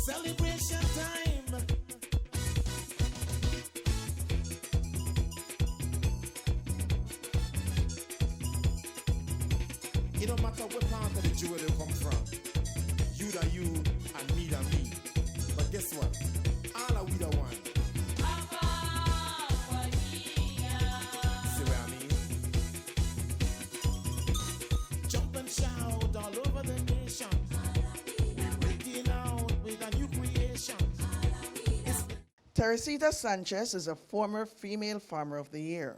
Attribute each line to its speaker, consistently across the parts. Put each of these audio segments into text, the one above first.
Speaker 1: celebration time. It don't matter what part of the jewel you come from. You da you and me da me. But guess what? All are we the one. See what I mean? Jump and shout all over the nation. We're breaking out with a new creation.
Speaker 2: Teresita Sanchez is a former Female Farmer of the Year.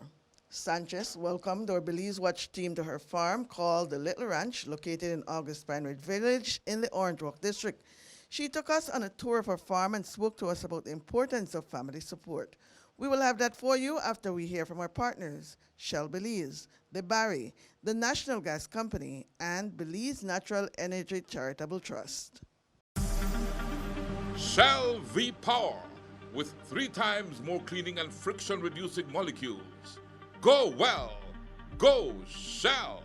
Speaker 2: Sanchez welcomed our Belize Watch team to her farm called the Little Ranch, located in August Pine Ridge Village in the Orange Walk District. She took us on a tour of her farm and spoke to us about the importance of family support. We will have that for you after we hear from our partners, Shell Belize, the Barry, the National Gas Company, and Belize Natural Energy Charitable Trust.
Speaker 3: Shell V-Power, with 3 times more cleaning and friction-reducing molecules. Go well. Go Shell.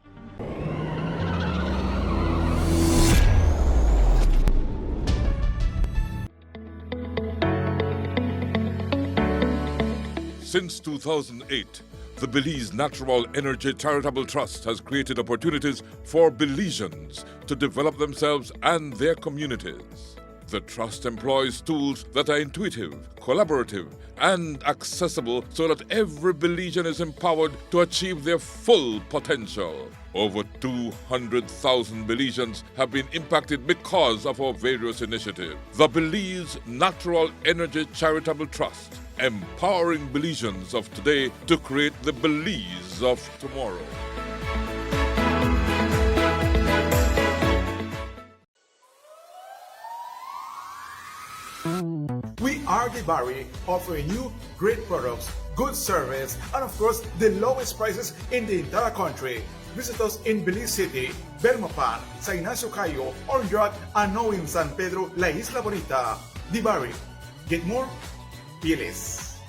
Speaker 3: Since 2008, the Belize Natural Energy Charitable Trust has created opportunities for Belizeans to develop themselves and their communities. The Trust employs tools that are intuitive, collaborative, and accessible so that every Belizean is empowered to achieve their full potential. Over 200,000 Belizeans have been impacted because of our various initiatives. The Belize Natural Energy Charitable Trust, empowering Belizeans of today to create the Belize of tomorrow.
Speaker 4: We are the Barry, offering you great products, good service, and of course, the lowest prices in the entire country. Visit us in Belize City, Belmopan, San Ignacio Cayo, Orange Rock, and now in San Pedro, La Isla Bonita. The Barry. Get more? Be less.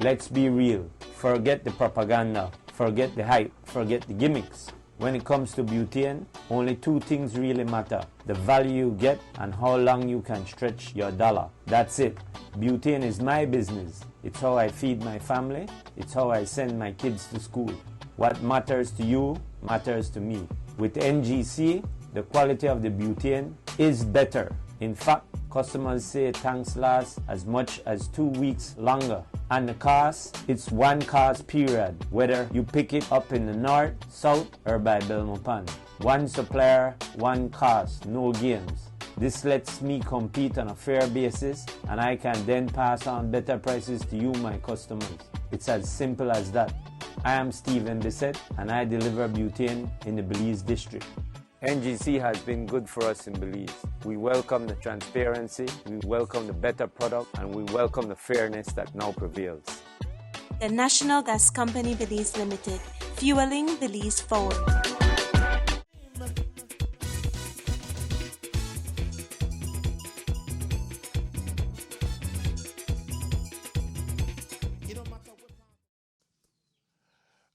Speaker 5: Let's be real. Forget the propaganda. Forget the hype. Forget the gimmicks. When it comes to butane, only 2 things really matter: the value you get and how long you can stretch your dollar. That's it. Butane is my business. It's how I feed my family. It's how I send my kids to school. What matters to you matters to me. With NGC, the quality of the butane is better. In fact, customers say tanks last as much as 2 weeks longer. And the cost, it's 1 cost period, whether you pick it up in the north, south, or by Belmopan. 1 supplier, 1 cost, no games. This lets me compete on a fair basis, and I can then pass on better prices to you, my customers. It's as simple as that. I am Stephen Bissett, and I deliver butane in the Belize district. NGC has been good for us in Belize. We welcome the transparency, we welcome the better product, and we welcome the fairness that now prevails.
Speaker 6: The National Gas Company Belize Limited, fueling Belize forward.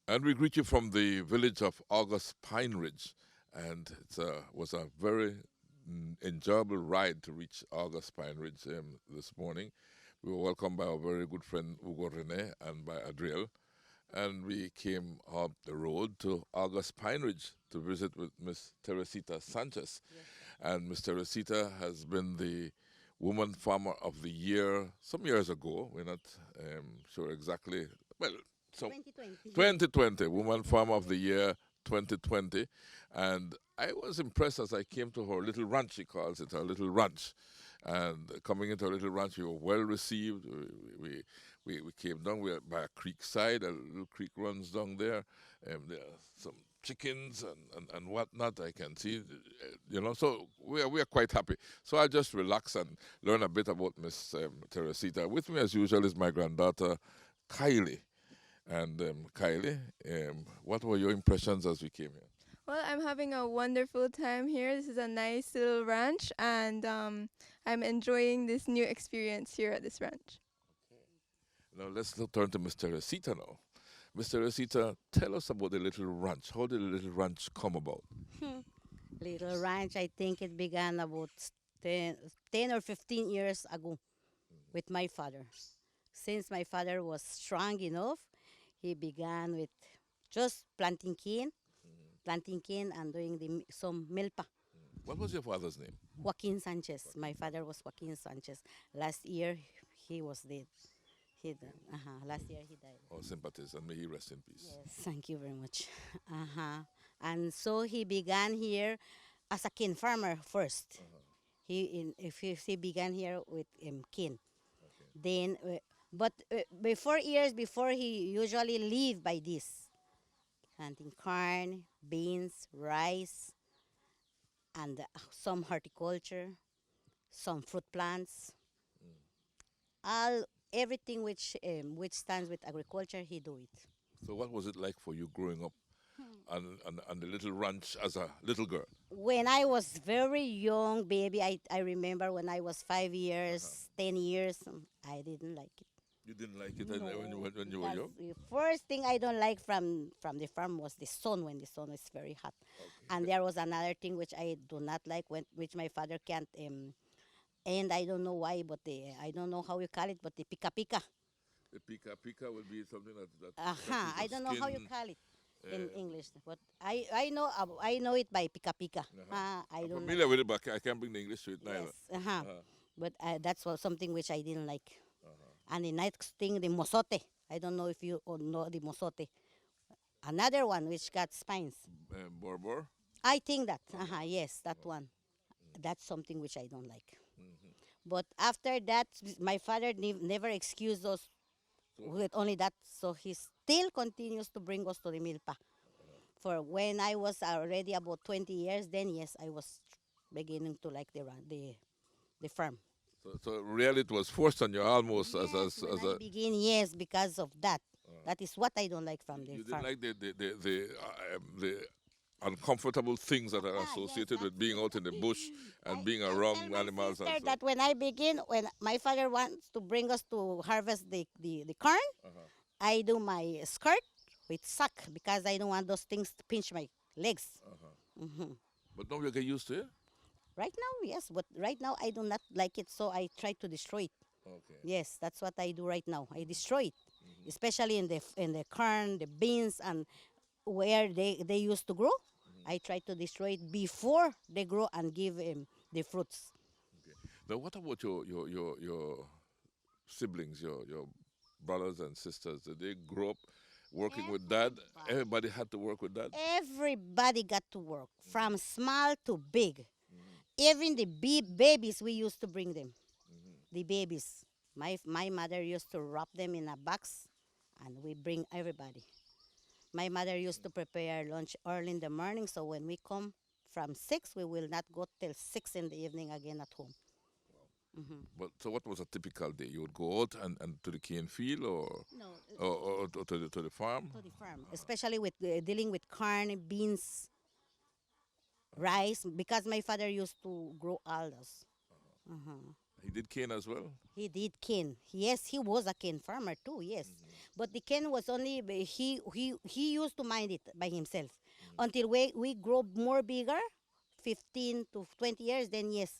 Speaker 3: And we greet you from the village of August Pine Ridge. And it was a very enjoyable ride to reach August Pine Ridge this morning. We were welcomed by our very good friend Hugo Rene and by Adriel. And we came up the road to August Pine Ridge to visit with Miss Teresita Sanchez. Yes. And Miss Teresita has been the Woman Farmer of the Year some years ago. We're not sure exactly. Well, so 2020, Woman Farmer of the Year 2020. And I was impressed as I came to her little ranch, she calls it, her little ranch. And coming into her little ranch, we were well received. We came down by a creek side, a little creek runs down there. There are some chickens and whatnot I can see, so we are quite happy. So I just relax and learn a bit about Miss Teresita. With me, as usual, is my granddaughter, Kylie. And Kylie, what were your impressions as we came here?
Speaker 7: Well, I'm having a wonderful time here. This is a nice little ranch, and I'm enjoying this new experience here at this ranch.
Speaker 3: Okay. Now let's turn to Miss Teresita now. Miss Teresita, tell us about the little ranch. How did the little ranch come about?
Speaker 8: Little ranch, I think it began about 10, 10 or 15 years ago with my father. Since my father was strong enough, he began with just planting cane and doing some milpa.
Speaker 3: What was your father's name?
Speaker 8: Joaquin Sanchez. My father was Joaquin Sanchez. Last year, he was dead. Last year he died.
Speaker 3: Oh, sympathies, and may he rest in peace.
Speaker 8: Yes, thank you very much. And so he began here as a cane farmer first. If he began here with cane. Then, but before years before, he usually lived by this, planting corn, beans, rice, and some horticulture, some fruit plants, all everything which stands with agriculture. He do it.
Speaker 3: So, what was it like for you growing up on the little ranch as a little girl?
Speaker 8: When I was very young baby, I remember when I was 5 years, 10 years, I didn't like it.
Speaker 3: You didn't like it
Speaker 8: No,
Speaker 3: when you were
Speaker 8: because
Speaker 3: young?
Speaker 8: the first thing I don't like from the farm was the sun when the sun is very hot. And there was another thing which I do not like, which my father can't, and I don't know why, but I don't know how you call it, but the pika pika.
Speaker 3: The pika would be something that
Speaker 8: I don't know how you call it in English, but I know it by pika pika. I
Speaker 3: I'm
Speaker 8: don't
Speaker 3: familiar with it, but I can't bring the English to it neither.
Speaker 8: Yes, but that's something which I didn't like. And the next thing, the mosote. I don't know if you all know the mosote. Another one which got spines.
Speaker 3: Borbor?
Speaker 8: I think that. Yes, that one. That's something which I don't like. But after that, my father never excused us with only that. So he still continues to bring us to the milpa. For when I was already about 20 years, then yes, I was beginning to like the farm.
Speaker 3: So really, it was forced on you almost
Speaker 8: Yes,
Speaker 3: as
Speaker 8: when
Speaker 3: a.
Speaker 8: I begin, yes, because of that. That is what I don't like from the
Speaker 3: You
Speaker 8: farm.
Speaker 3: didn't like the uncomfortable things that are associated with being out in the bush and being
Speaker 8: I
Speaker 3: around
Speaker 8: tell my
Speaker 3: animals and
Speaker 8: sister
Speaker 3: so.
Speaker 8: that when my father wants to bring us to harvest the corn, I do my skirt with sock because I don't want those things to pinch my legs.
Speaker 3: But now you get used to it.
Speaker 8: Right now, yes, but right now I do not like it, so I try to destroy it.
Speaker 3: Okay.
Speaker 8: Yes, that's what I do right now. I destroy it, especially in the corn, the beans, and where they used to grow. I try to destroy it before they grow and give the fruits.
Speaker 3: Now, what about your siblings, your brothers and sisters? Did they grow up working with dad? Everybody had to work with dad.
Speaker 8: Everybody got to work, from small to big. Even the babies, we used to bring them. The babies. My mother used to wrap them in a box, and we bring everybody. My mother used to prepare lunch early in the morning, so when we come from 6, we will not go till 6 in the evening again at home.
Speaker 3: But so, what was a typical day? You would go out and to the cane field,
Speaker 8: No,
Speaker 3: or to the farm.
Speaker 8: to the farm, especially with dealing with corn, beans, rice, because my father used to grow all those.
Speaker 3: He did cane as well.
Speaker 8: He did cane. Yes, he was a cane farmer too. Yes, but the cane was only he used to mind it by himself until we grow more bigger, 15 to 20 years. Then yes,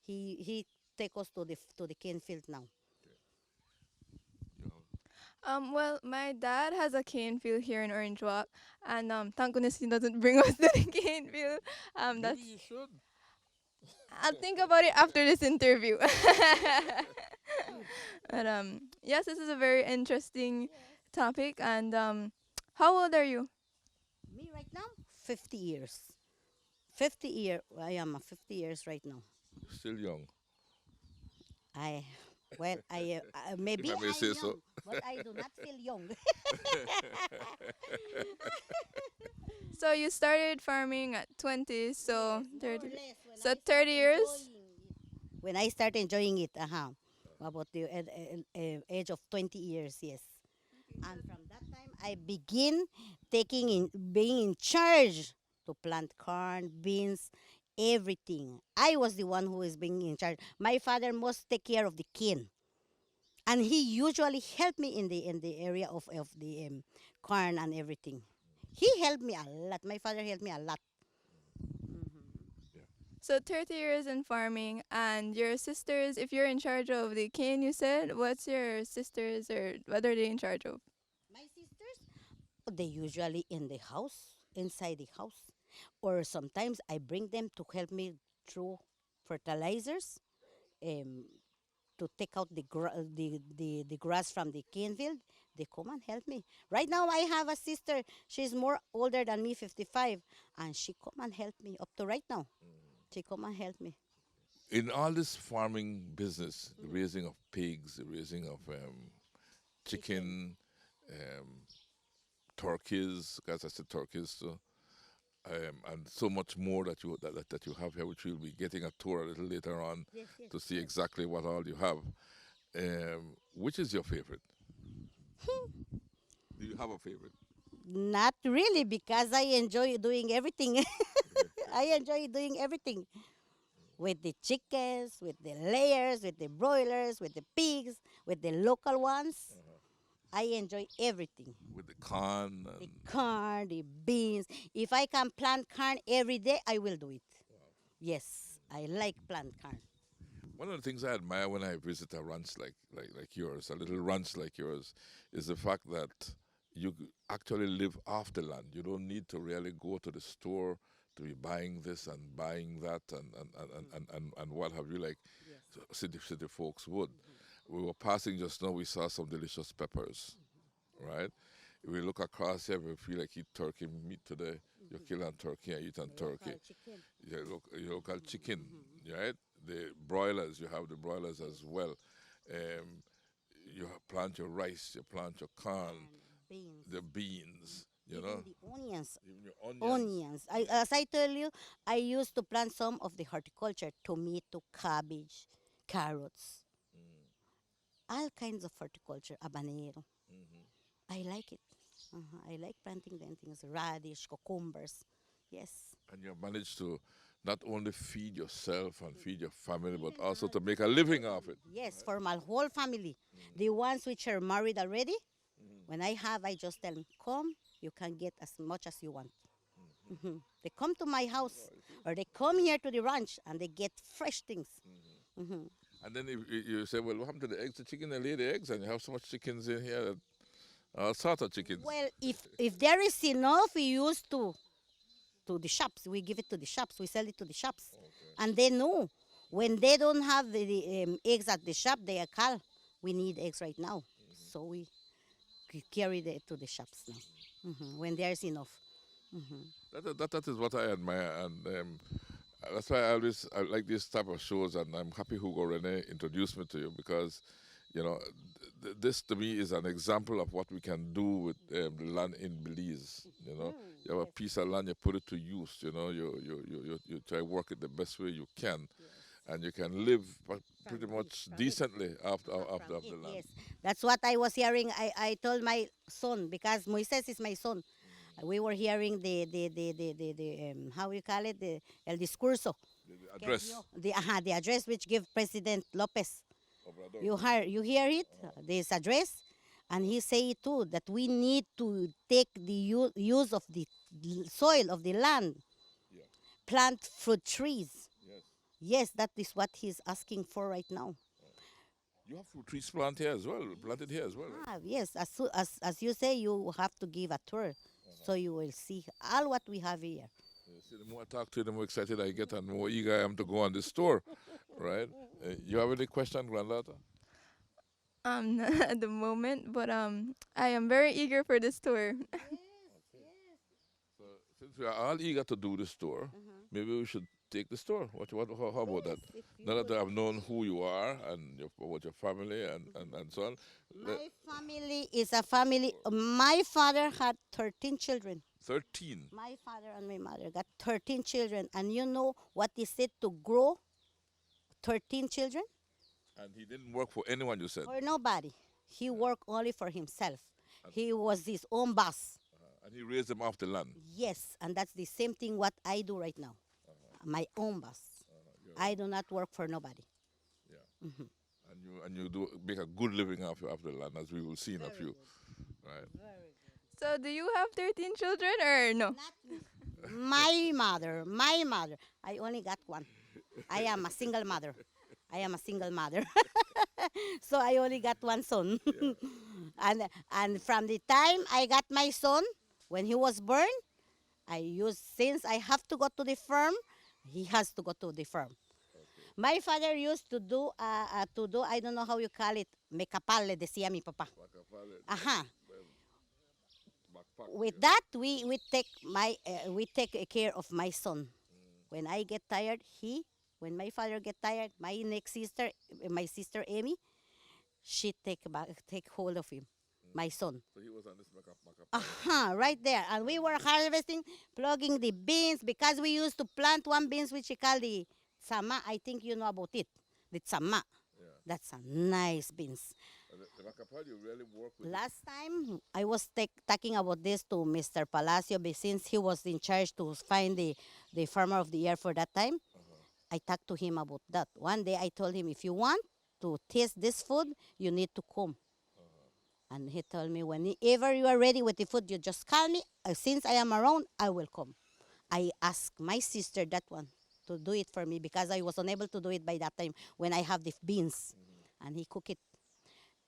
Speaker 8: he take us to the cane field now.
Speaker 7: Well, my dad has a cane field here in Orange Walk, and thank goodness he doesn't bring us to the cane field. That's
Speaker 3: Maybe you should.
Speaker 7: I'll think about it after this interview. But yes, this is a very interesting topic. And how old are you?
Speaker 8: Me right now, 50 years. 50 year. I am 50 years right now.
Speaker 3: Still young.
Speaker 8: I maybe
Speaker 3: If I may
Speaker 8: I'm
Speaker 3: say
Speaker 8: young,
Speaker 3: so.
Speaker 8: but I do not feel young.
Speaker 7: So you started farming at 20, so 30.
Speaker 8: More or less, when
Speaker 7: So
Speaker 8: I
Speaker 7: 30
Speaker 8: start
Speaker 7: years?
Speaker 8: enjoying it. When I start enjoying it, about the age of 20 years, yes. And from that time, I begin being in charge to plant corn, beans, everything. I was the one who is being in charge. My father must take care of the cane, and he usually helped me in the area of the corn and everything. He helped me a lot. My father helped me a lot.
Speaker 7: So 30 years in farming, and your sisters, if you're in charge of the cane, you said, what's your sisters, or what are they in charge of?
Speaker 8: My sisters, they usually in the house, inside the house, or sometimes I bring them to help me through fertilizers, um, to take out the grass from the cane field. They come and help me. Right now, I have a sister. She's more older than me, 55, and she come and help me up to right now. She come and help me.
Speaker 3: In all this farming business, the raising of pigs, the raising of chicken, um, turkeys, as I said, turkeys, so, and so much more that you have here, which we'll be getting a tour a little later on
Speaker 8: Yes, yes.
Speaker 3: to see exactly what all you have. Which is your favorite? Do you have a favorite?
Speaker 8: Not really, because I enjoy doing everything. I enjoy doing everything with the chickens, with the layers, with the broilers, with the pigs, with the local ones. I enjoy everything.
Speaker 3: With the corn?
Speaker 8: The corn, the beans. If I can plant corn every day, I will do it. Yes, I like plant corn.
Speaker 3: One of the things I admire when I visit a ranch like yours, a little ranch like yours, is the fact that you actually live off the land. You don't need to really go to the store to be buying this and buying that and what have you, like city folks would. We were passing just now, we saw some delicious peppers, right? If we look across here, we feel like eat turkey meat today. You kill a turkey and eat a turkey. Your local chicken, right? The broilers, you have the broilers as well. You plant your rice, you plant your corn,
Speaker 8: Beans.
Speaker 3: the beans, you
Speaker 8: Even
Speaker 3: know.
Speaker 8: the onions.
Speaker 3: Even your onions.
Speaker 8: Onions. As I tell you, I used to plant some of the horticulture, tomato, cabbage, carrots, all kinds of horticulture, habanero. I like it. I like planting them things, radish, cucumbers. Yes.
Speaker 3: And you managed to not only feed yourself and feed your family, but also to make a living off it.
Speaker 8: Yes, for my whole family. The ones which are married already, when I just tell them, come, you can get as much as you want. They come to my house, or they come here to the ranch, and they get fresh things.
Speaker 3: And then if you say, well, what happened to the eggs? The chicken, they lay the eggs, and you have so much chickens in here, all sorts of chickens.
Speaker 8: Well, if there is enough, we use to the shops. We give it to the shops. We sell it to the shops. And they know. When they don't have the eggs at the shop, they call. We need eggs right now. So we carry it to the shops now, when there's enough.
Speaker 3: That is what I admire, and that's why I like this type of shows, and I'm happy Hugo Rene introduced me to you, because, you know, this to me is an example of what we can do with the land in Belize. You know, you have a piece of land, you put it to use. You know, you try to work it the best way you can, and you can live pretty much decently after the land.
Speaker 8: Yes, that's what I was hearing. I told my son, because Moises is my son. We were hearing the how you call it, the el discurso,
Speaker 3: The address.
Speaker 8: the address which give President Lopez.
Speaker 3: Obrador.
Speaker 8: You hear it, this address, and he say too that we need to take the use of the soil of the land, plant fruit trees. Yes, that is what he's asking for right now.
Speaker 3: You have fruit trees planted here as well. Planted here as well.
Speaker 8: Yes, as you say, you have to give a tour, so you will see all what we have here.
Speaker 3: See, the more I talk to you, the more excited I get, and the more eager I am to go on this tour, right? You have any question, granddaughter?
Speaker 7: Not at the moment, but I am very eager for this tour.
Speaker 3: So since we are all eager to do this tour, maybe we should take this tour. How about that? Now that I've known who you are and about your family and so on.
Speaker 8: My family is a family. My father had 13 children.
Speaker 3: 13.
Speaker 8: My father and my mother got 13 children. And you know what is it to grow 13 children?
Speaker 3: And he didn't work for anyone, you said?
Speaker 8: For nobody. He worked only for himself. He was his own boss.
Speaker 3: And he raised them off the land?
Speaker 8: Yes, and that's the same thing what I do right now. My own boss. I do not work for nobody.
Speaker 3: Yeah. And you do make a good living off the land, as we will see in a few. Right.
Speaker 7: So do you have 13 children or no?
Speaker 8: Not me. my mother, my mother. I only got one. I am a single mother. I am a single mother. So I only got one son. And from the time I got my son, when he was born, since I have to go to the farm, he has to go to the farm. My father used to do I don't know how you call it, mekapal le decía mi papá. Aha. With that we take care of my son. When I get tired, when my father get tired, my sister Amy, she take hold of him, my son.
Speaker 3: So he was on this
Speaker 8: Right there. And we were harvesting, plugging the beans, because we used to plant one beans which we call the tsama. I think you know about it. The tsama.
Speaker 3: Yeah.
Speaker 8: That's a nice beans.
Speaker 3: The macapal, you really work with
Speaker 8: Last time I was talking about this to Mr. Palacio, since he was in charge to find the farmer of the year for that time. I talked to him about that. One day I told him, if you want to taste this food, you need to come. And he told me, whenever you are ready with the food, you just call me. Since I am around, I will come. I asked my sister that one to do it for me, because I was unable to do it by that time when I have the beans. And he cooked it.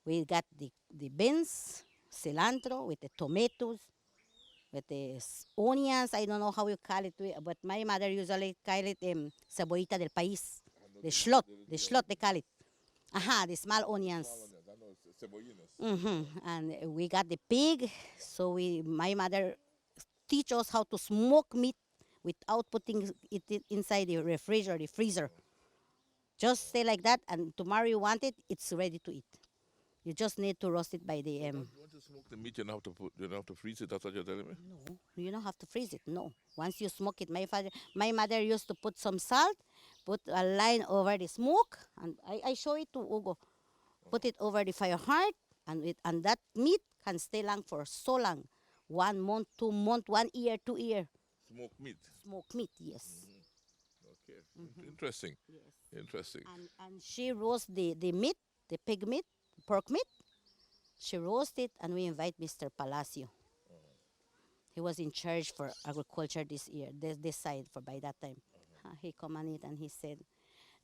Speaker 8: We got the beans, cilantro, with the tomatoes, with the onions. I don't know how you call it, but my mother usually call it cebollita del país. The shlot they call it. The small onions. And we got the pig, so my mother teach us how to smoke meat without putting it inside the refrigerator or the freezer. Just stay like that, and tomorrow you want it, it's ready to eat. You just need to roast it by the
Speaker 3: You want to smoke the meat, you don't have to freeze it. That's what you're telling me.
Speaker 8: No, you don't have to freeze it. No, once you smoke it, my mother used to put some salt, put a line over the smoke, and I show it to Ugo. Put it over the fire hard, and that meat can stay long for so long, 1 month, 2 months, 1 year, 2 years.
Speaker 3: Smoked meat.
Speaker 8: Smoked meat, yes.
Speaker 3: Okay. Interesting.
Speaker 8: Yes.
Speaker 3: Interesting.
Speaker 8: And she roasts the meat, the pig meat, pork meat. She roasts it, and we invite Mr. Palacio. He was in charge for agriculture this year, this side for by that time. He come and eat, and he said,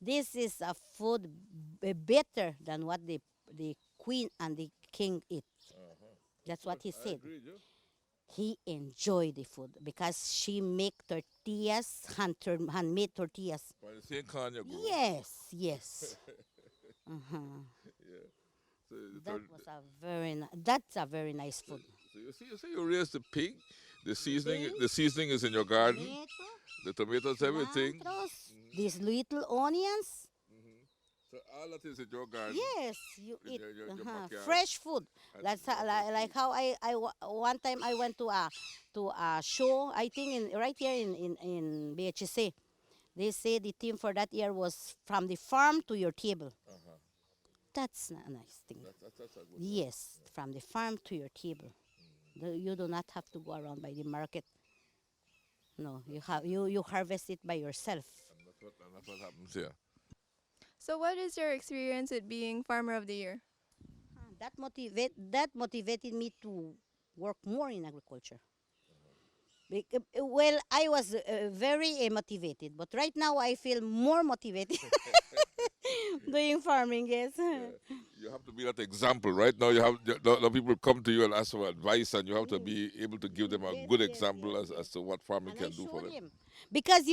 Speaker 8: "This is a food better than what the queen and the king eat." That's what he said.
Speaker 3: Agreed, yeah.
Speaker 8: He enjoyed the food because she make tortillas, handmade tortillas.
Speaker 3: By the same kind you grow.
Speaker 8: Yes, yes.
Speaker 3: Yeah. So
Speaker 8: That's a very nice food.
Speaker 3: So you see, you raise the pig. The seasoning is in your garden. The tomatoes, everything.
Speaker 8: Cilantros, these little onions.
Speaker 3: So all that is in your garden.
Speaker 8: Yes, you
Speaker 3: In
Speaker 8: eat
Speaker 3: your backyard.
Speaker 8: fresh food. That's like how one time I went to a show. I think right here in BHC. They say the theme for that year was from the farm to your table. That's a nice thing.
Speaker 3: That's a good
Speaker 8: Yes, from the farm to your table. You do not have to go around by the market. No, you harvest it by yourself.
Speaker 3: And that's what happens here.
Speaker 7: So what is your experience with being Farmer of the Year?
Speaker 8: That motivated me to work more in agriculture. Well, I was very motivated, but right now I feel more motivated doing farming. Yes.
Speaker 3: You have to be that example. Right now, you have the people come to you and ask for advice, and you have to be able to give them a good example as to what farming can do for them.
Speaker 8: Because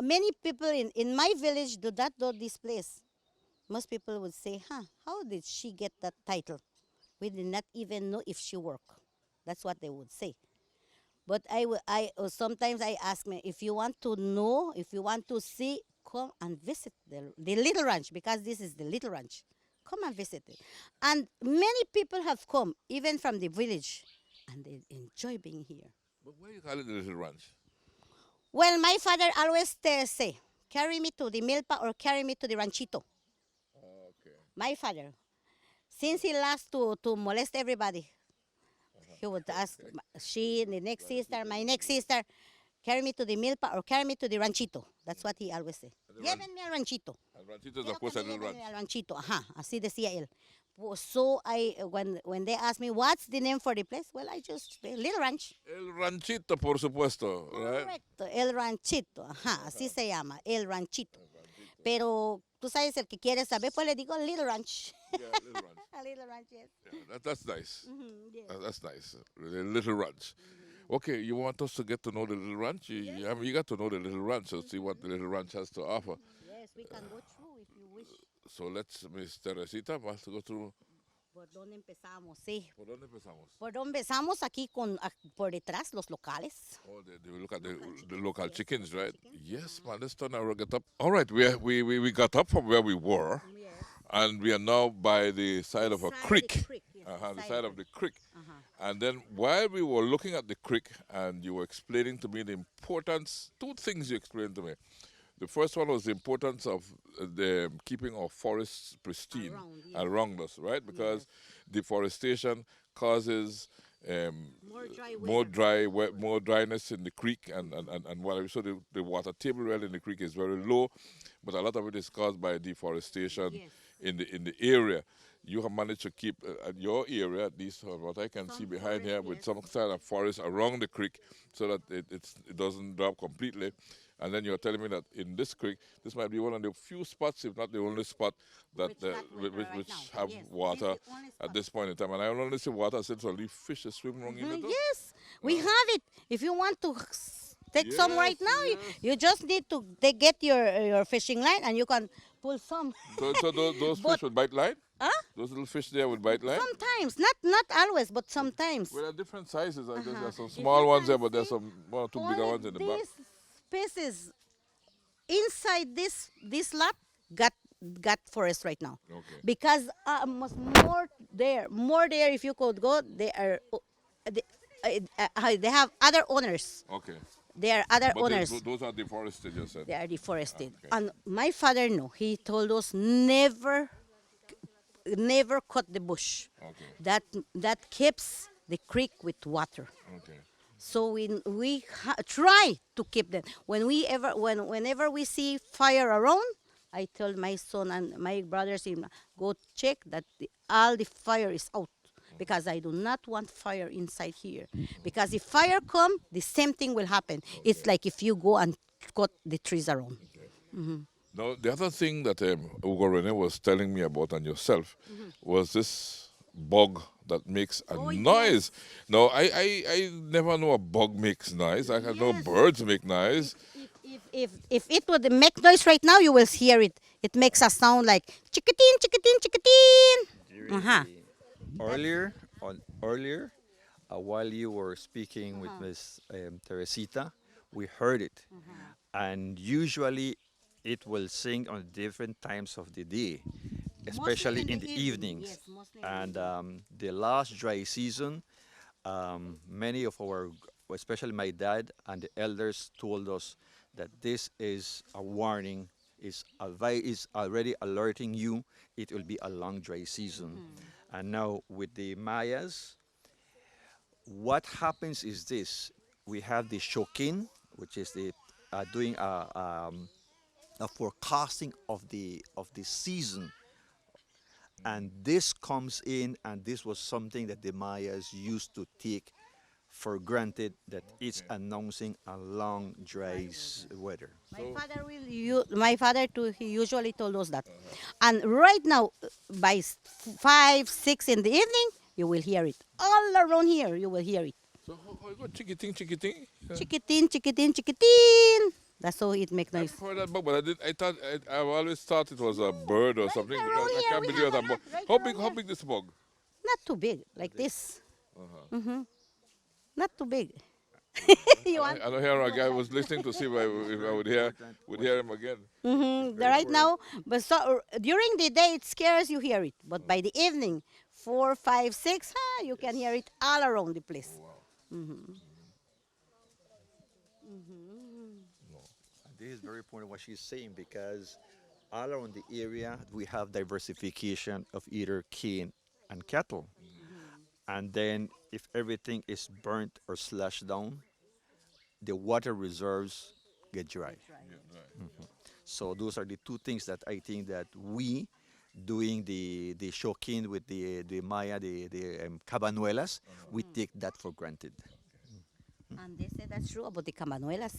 Speaker 8: many people in my village do not know this place. Most people would say, how did she get that title? We did not even know if she worked. That's what they would say. But sometimes I ask me, if you want to know, if you want to see, come and visit the little ranch, because this is the little ranch. Come and visit it. And many people have come, even from the village, and they enjoy being here.
Speaker 3: But why you call it the little ranch?
Speaker 8: Well, my father always say, carry me to the milpa or carry me to the ranchito.
Speaker 3: Okay.
Speaker 8: My father, since he loves to molest everybody, he would ask the next sister, my next sister, carry me to the milpa or carry me to the ranchito. That's what he always say. Llévenme al ranchito.
Speaker 3: And ranchito is, of course, a little ranch.
Speaker 8: Al ranchito, así decía él. So when they ask me what's the name for the place, well, I just Little Ranch.
Speaker 3: El Ranchito, por supuesto, right?
Speaker 8: Correcto, El Ranchito, ajá, así se llama, El Ranchito. Pero tú sabes, el que quiere saber, pues le digo Little Ranch.
Speaker 3: Yeah, Little Ranch.
Speaker 8: A Little Ranch, yes.
Speaker 3: Yeah, that's nice.
Speaker 8: Yes.
Speaker 3: That's nice. The Little Ranch. Okay, you want us to get to know the Little Ranch? I mean, you got to know the Little Ranch and see what the Little Ranch has to offer.
Speaker 8: Yes, we can go through if you wish.
Speaker 3: So let's, Miss Teresita, vamos a go through.
Speaker 8: ¿Por dónde empezamos? Sí.
Speaker 3: ¿Por dónde empezamos?
Speaker 8: ¿Por dónde empezamos? Aquí por detrás, los locales.
Speaker 3: Oh, they look at the local chickens, right? Yes, man. Let's turn our get up. All right, we got up from where we were, and we are now by the side of a creek. The side of the creek. And then while we were looking at the creek, and you were explaining to me the importance, two things you explained to me. The first one was the importance of the keeping our forests pristine around us, right? Because deforestation causes more dryness in the creek and whatever. So the water table well in the creek is very low, but a lot of it is caused by deforestation in the area. You have managed to keep at your area, at least what I can see behind here, with some kind of forest around the creek, so that it doesn't drop completely. And then you're telling me that in this creek, this might be one of the few spots, if not the only spot, that which have water at this point in time. And I only see water since only fish is swimming around in it.
Speaker 8: Yes, we have it. If you want to take some right now, you just need to get your fishing line and you can pull some.
Speaker 3: So those fish would bite line?
Speaker 8: Huh?
Speaker 3: Those little fish there would bite line?
Speaker 8: Sometimes, not always, but sometimes.
Speaker 3: Well, there are different sizes. I guess there's some small ones there, but there's some one or two bigger ones in the back.
Speaker 8: Spaces inside this lot got forest right now.
Speaker 3: Okay.
Speaker 8: Because more there if you could go, they have other owners.
Speaker 3: Okay.
Speaker 8: There are other
Speaker 3: But
Speaker 8: owners.
Speaker 3: those are deforested, you said.
Speaker 8: They are deforested.
Speaker 3: Okay.
Speaker 8: And my father he told us never cut the bush.
Speaker 3: Okay.
Speaker 8: That keeps the creek with water.
Speaker 3: Okay.
Speaker 8: So we try to keep them. Whenever we see fire around, I tell my son and my brothers, go check that all the fire is out, because I do not want fire inside here. Because if fire come, the same thing will happen. It's like if you go and cut the trees around.
Speaker 3: Now, the other thing that Hugo Rene was telling me about and yourself was this bug that makes a noise.
Speaker 8: Yes.
Speaker 3: Now, I never know a bug makes noise. I know birds make noise.
Speaker 8: If it would make noise right now, you will hear it. It makes a sound like chickateen, chickateen, chickateen.
Speaker 9: Earlier, while you were speaking with Miss Teresita, we heard it. And usually it will sing on different times of the day, especially in the evenings.
Speaker 8: Yes, mostly
Speaker 9: And the last dry season, many of especially my dad and the elders told us that this is a warning, is already alerting you it will be a long dry season. And now with the Mayas, what happens is this: we have the Shokin, which is the doing a forecasting of the season, and this comes in, and this was something that the Mayas used to take for granted, that it's announcing a long dry weather.
Speaker 8: My father too, he usually told us that. And right now, by 5, 6 in the evening, you will hear it. All around here, you will hear it.
Speaker 3: So how you go chickating, chickating?
Speaker 8: Chickateen, chickateen, chickateen. That's how it makes noise.
Speaker 3: I've heard that bug, but I always thought it was a bird or something.
Speaker 8: around
Speaker 3: Because I
Speaker 8: here
Speaker 3: can't
Speaker 8: we
Speaker 3: believe it's a
Speaker 8: have
Speaker 3: bug.
Speaker 8: one, right
Speaker 3: How
Speaker 8: around
Speaker 3: big
Speaker 8: here.
Speaker 3: this bug?
Speaker 8: Not too big, like this. Not too big. You want?
Speaker 3: I don't hear a guy was listening to see if I would hear him again.
Speaker 8: Right now, but so during the day it scares you hear it, but by the evening, 4, 5, 6, you can hear it all around the place.
Speaker 9: This is very important what she's saying, because all around the area we have diversification of either cane and cattle. And then if everything is burnt or slashed down, the water reserves get dry. So those are the two things that I think that we doing the showking with the Maya, the cabanuelas, we take that for granted.
Speaker 8: And they say that's true about the cabanuelas,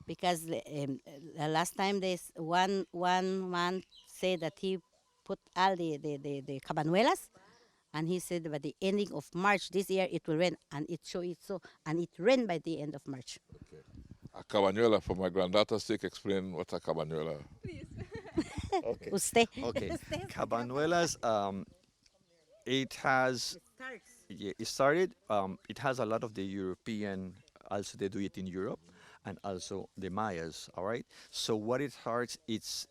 Speaker 8: because the last time one man said that he put all the cabanuelas, and he said by the ending of March this year it will rain, and it show it so, and it rained by the end of March.
Speaker 3: A cabanuela, for my granddaughter's sake, explain what's a cabanuela.
Speaker 9: Okay.
Speaker 8: Usted.
Speaker 9: Okay. Cabanuelas, it has, yeah, it started, it has a lot of the European, also they do it in Europe, and also the Mayas, all right? So what it starts, it's,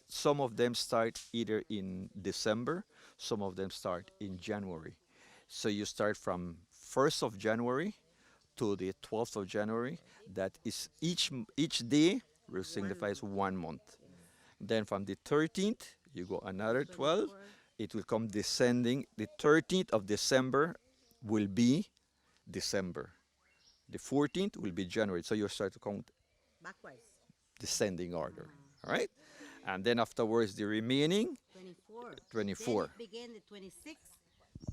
Speaker 9: some of them start either in December, some of them start in January. So you start from 1st of January to the 12th of January. That is each day signifies 1 month. Then from the 13th, you go another 12. It will come descending. The 13th of December will be December. The 14th will be January. So you start to count
Speaker 8: Backwards.
Speaker 9: descending order. All right? And then afterwards, the remaining 24.
Speaker 8: Then it began the 26th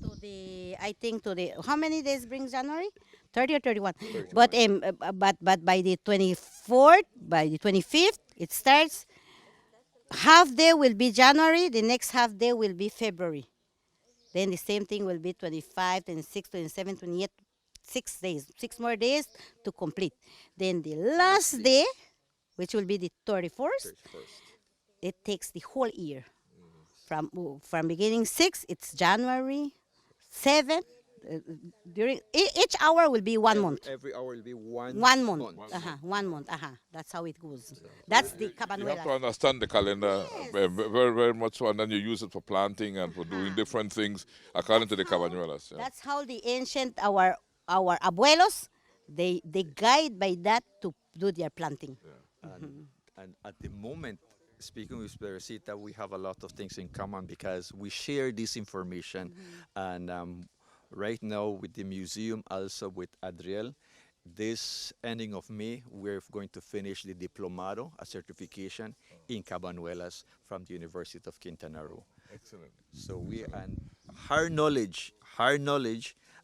Speaker 8: to the, I think to the, how many days brings January? 30 or 31. But by the 24th, by the 25th, it starts. Half day will be January, the next half day will be February. Then the same thing will be 25, 26, 27, 28, 6 days, 6 more days to complete. Then the last day, which will be the 31st, it takes the whole year. From beginning 6, it's January, 7. During each hour will be 1 month.
Speaker 9: Every hour will be one
Speaker 8: month. 1 month. That's how it goes. That's the
Speaker 3: You have to
Speaker 8: cabanuela.
Speaker 3: understand the calendar very, very much so, and then you use it for planting and for doing different things according to the cabanuelas. Yeah.
Speaker 8: That's how the ancient our abuelos they guide by that to do their planting.
Speaker 9: And at the moment, speaking with Teresita, we have a lot of things in common because we share this information. And right now with the museum, also with Adriel, this ending of May, we're going to finish the diplomado, a certification in cabanuelas from the University of Quintana Roo.
Speaker 3: Excellent.
Speaker 9: So we, and hard knowledge,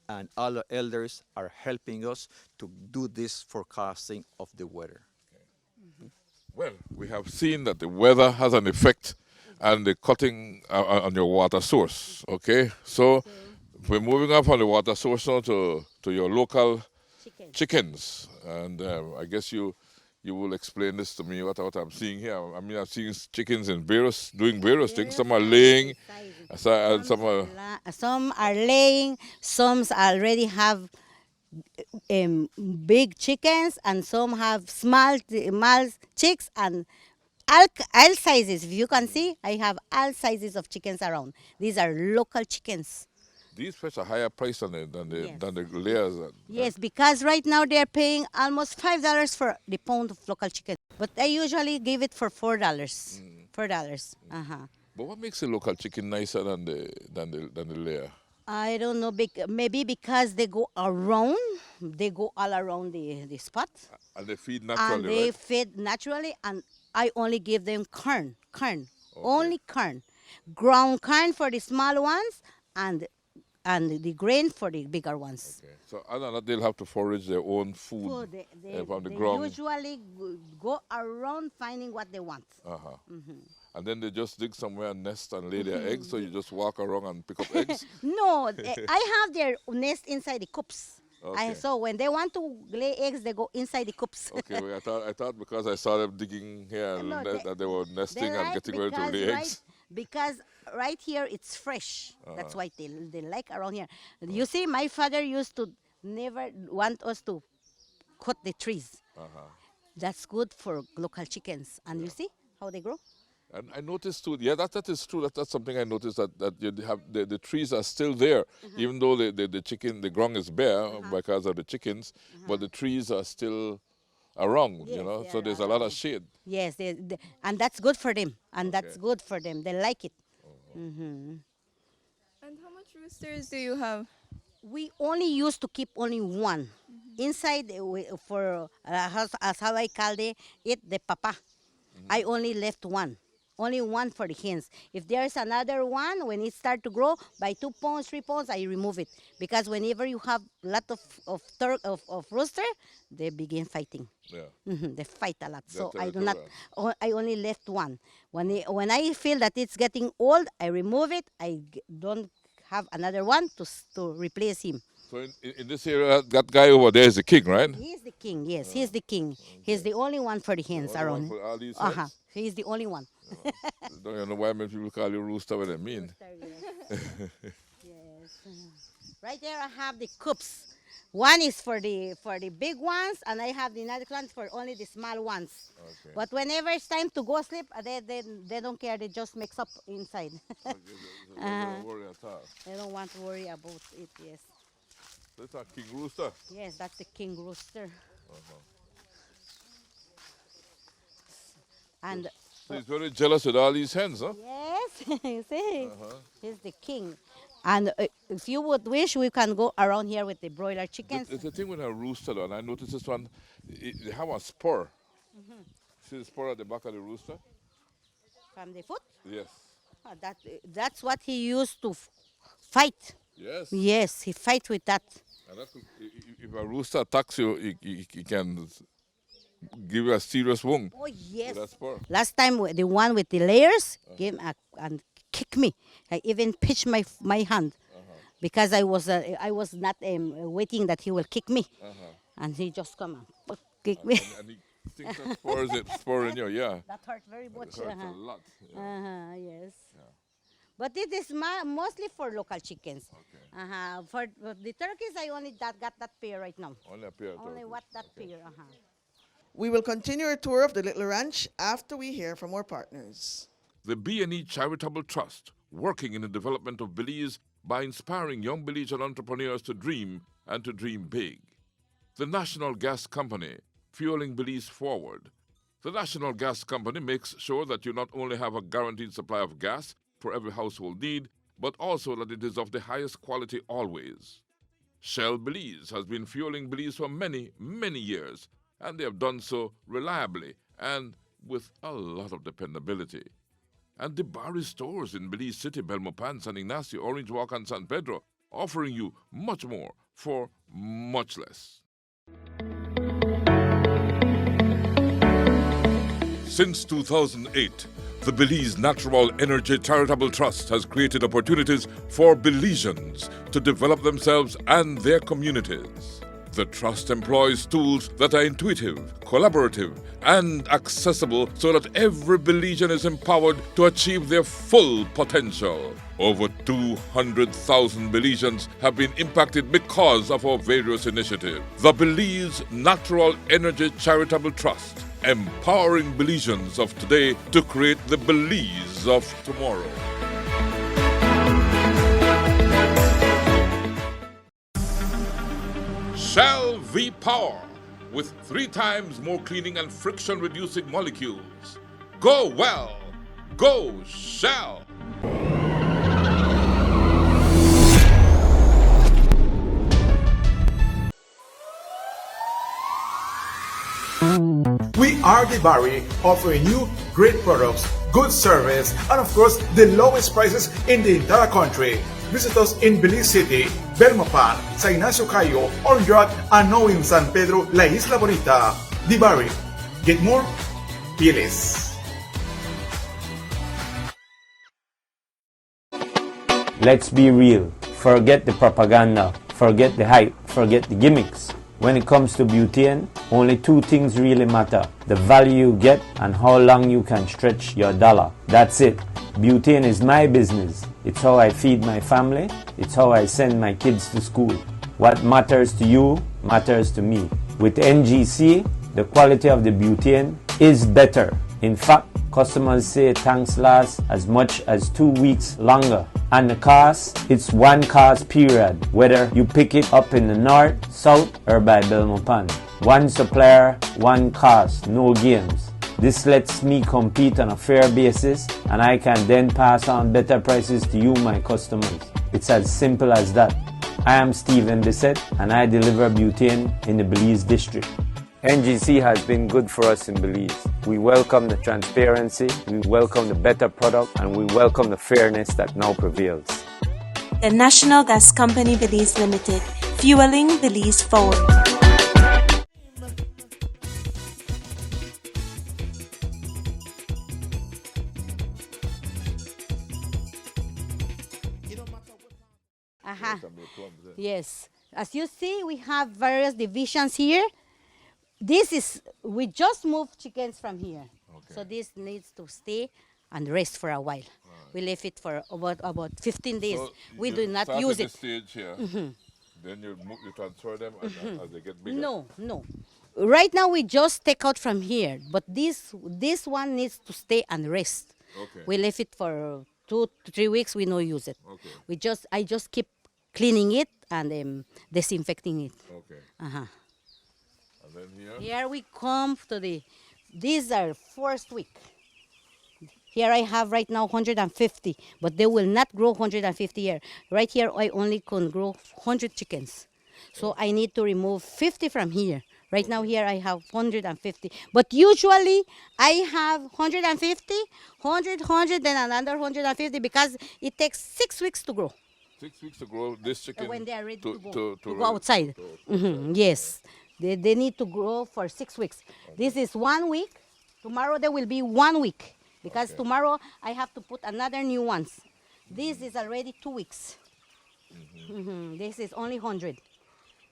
Speaker 9: and all the elders are helping us to do this forecasting of the weather.
Speaker 3: Well, we have seen that the weather has an effect on the cutting on your water source. Okay, so we're moving up on the water source now to your local chickens, and I guess you will explain this to me what I'm seeing here. I mean, I'm seeing chickens in doing various things. Some are laying,
Speaker 8: some are laying. Some already have big chickens, and some have small chicks, and all sizes. If you can see, I have all sizes of chickens around. These are local chickens.
Speaker 3: These fetch a higher price than the layers.
Speaker 8: Yes, because right now they're paying almost $5 for the pound of local chicken. But I usually give it for $4. $4.
Speaker 3: But what makes the local chicken nicer than the layer?
Speaker 8: I don't know. Maybe because they go around. They go all around the spot.
Speaker 3: And they feed naturally,
Speaker 8: And they
Speaker 3: right?
Speaker 8: feed naturally, and I only give them corn. Only corn. Ground corn for the small ones, and the grain for the bigger ones.
Speaker 3: Okay. So other than that, they'll have to forage their own food from the
Speaker 8: they
Speaker 3: ground.
Speaker 8: usually go around finding what they want.
Speaker 3: And then they just dig somewhere and nest and lay their eggs, so you just walk around and pick up eggs?
Speaker 8: No, I have their nest inside the coops.
Speaker 3: Okay.
Speaker 8: So when they want to lay eggs, they go inside the coops.
Speaker 3: Okay, well, I thought because I saw them digging here and
Speaker 8: No,
Speaker 3: that they were nesting and
Speaker 8: like
Speaker 3: getting ready to lay eggs.
Speaker 8: Because right here it's fresh. That's why they like around here. You see, my father used to never want us to cut the trees. That's good for local chickens. And you see how they grow?
Speaker 3: And I noticed too, yeah, that is true. That's something I noticed, that you have the trees are still there, even though the ground is bare because of the chickens, but the trees are still around,
Speaker 8: Yes,
Speaker 3: so
Speaker 8: they are
Speaker 3: there's a lot of shade.
Speaker 8: Yes, and that's good for them. And that's good for them. They like it.
Speaker 7: And how much roosters do you have?
Speaker 8: We only used to keep only one. Inside, for as how I call it, the papa. I only left one. only one for the hens. If there's another one, when it start to grow by 2 pounds, 3 pounds, I remove it. Because whenever you have a lot of rooster, they begin fighting.
Speaker 3: Yeah.
Speaker 8: They fight a lot. So
Speaker 3: They're
Speaker 8: I do not.
Speaker 3: territorial.
Speaker 8: I only left one. When I feel that it's getting old, I remove it. Don't have another one to replace him.
Speaker 3: So in this area, that guy over there is the king, right?
Speaker 8: He's the king. Yes, he's the king. He's the only one for the hens
Speaker 3: only one
Speaker 8: around.
Speaker 3: for all these
Speaker 8: Uh-huh.
Speaker 3: hens?
Speaker 8: He's the only one.
Speaker 3: Don't you know why many people call you rooster what they mean?
Speaker 8: Yes. Right there I have the coops. One is for the big ones, and I have the another ones for only the small ones.
Speaker 3: Okay.
Speaker 8: But whenever it's time to go sleep, they don't care. They just mix up inside.
Speaker 3: Okay, so don't worry at all.
Speaker 8: They don't want to worry about it. Yes.
Speaker 3: That's a king rooster.
Speaker 8: Yes, that's the king rooster. And
Speaker 3: So he's very jealous with all these hens, huh?
Speaker 8: yes, you see, he's the king. And if you would wish, we can go around here with the broiler chickens.
Speaker 3: The thing with a rooster, though, and I noticed this one, they have a spur. See the spur at the back of the rooster?
Speaker 8: From the foot?
Speaker 3: Yes.
Speaker 8: That's what he used to fight.
Speaker 3: Yes.
Speaker 8: Yes, he fight with that.
Speaker 3: And that could, if a rooster attacks you, he can give you a serious wound.
Speaker 8: Oh, yes.
Speaker 3: With that spur.
Speaker 8: Last time, the one with the layers came and kicked me. I even pitched my hand because I was not waiting that he will kick me. And he just come and kick me.
Speaker 3: And he thinks that spur in you, yeah.
Speaker 8: That hurt very much.
Speaker 3: It hurts a lot. Yeah.
Speaker 8: Yes. But it is mostly for local chickens.
Speaker 3: Okay.
Speaker 8: For the turkeys, I only got that pair right now.
Speaker 3: Only a pair of
Speaker 8: Only
Speaker 3: turkeys.
Speaker 8: what that pair.
Speaker 2: We will continue our tour of the Little Ranch after we hear from our partners.
Speaker 3: The B&E Charitable Trust, working in the development of Belize by inspiring young Belizean entrepreneurs to dream and to dream big. The National Gas Company, fueling Belize forward. The National Gas Company makes sure that you not only have a guaranteed supply of gas for every household need, but also that it is of the highest quality always. Shell Belize has been fueling Belize for many, many years, and they have done so reliably and with a lot of dependability. And the Barry stores in Belize City, Belmopan, San Ignacio, Orange Walk, and San Pedro, offering you much more for much less. Since 2008, the Belize Natural Energy Charitable Trust has created opportunities for Belizeans to develop themselves and their communities. The Trust employs tools that are intuitive, collaborative, and accessible so that every Belizean is empowered to achieve their full potential. Over 200,000 Belizeans have been impacted because of our various initiatives. The Belize Natural Energy Charitable Trust, empowering Belizeans of today to create the Belize of tomorrow. Shell V-Power, with 3 times more cleaning and friction-reducing molecules. Go well! Go Shell!
Speaker 4: We are the Barry, offering you great products, good service, and of course, the lowest prices in the entire country. Visit us in Belize City, Belmopan, San Ignacio Cayo, Orange Walk, and now in San Pedro, La Isla Bonita. The Barry. Get more? Be less.
Speaker 5: Let's be real. Forget the propaganda. Forget the hype. Forget the gimmicks. When it comes to butane, only 2 things really matter: the value you get and how long you can stretch your dollar. That's it. Butane is my business. It's how I feed my family. It's how I send my kids to school. What matters to you matters to me. With NGC, the quality of the butane is better. In fact, customers say tanks last as much as 2 weeks longer. And the cost, it's 1 cost period, whether you pick it up in the north, south, or by Belmopan. 1 supplier, 1 cost, no games. This lets me compete on a fair basis, and I can then pass on better prices to you, my customers. It's as simple as that. I am Stephen Bissett, and I deliver butane in the Belize district. NGC has been good for us in Belize. We welcome the transparency, we welcome the better product, and we welcome the fairness that now prevails.
Speaker 6: The National Gas Company Belize Limited, fueling Belize forward.
Speaker 8: Yes. As you see, we have various divisions here. We just moved chickens from here. Okay. So this needs to stay and rest for a while. We leave it for about 15 days.
Speaker 3: So
Speaker 8: we do not use it.
Speaker 3: Stage here. Then you transfer them as they get bigger.
Speaker 8: No. Right now we just take out from here, but this one needs to stay and rest.
Speaker 3: Okay.
Speaker 8: We leave it for 2 to 3 weeks. We no use it.
Speaker 3: Okay.
Speaker 8: I just keep cleaning it and disinfecting it.
Speaker 3: Okay.
Speaker 8: Uh-huh.
Speaker 3: And then here?
Speaker 8: Here we come to these are first week. Here I have right now 150, but they will not grow 150 here. Right here I only can grow 100 chickens. So I need to remove 50 from here. Right now here I have 150. But usually I have 150, 100, then another 150 because it takes 6 weeks to grow.
Speaker 3: 6 weeks to grow this chicken
Speaker 8: when they are ready to
Speaker 3: go
Speaker 8: outside. Yes, they need to grow for 6 weeks. Okay. This is 1 week. Tomorrow there will be 1 week because tomorrow I have to put another new ones. This is already 2 weeks. This is only 100.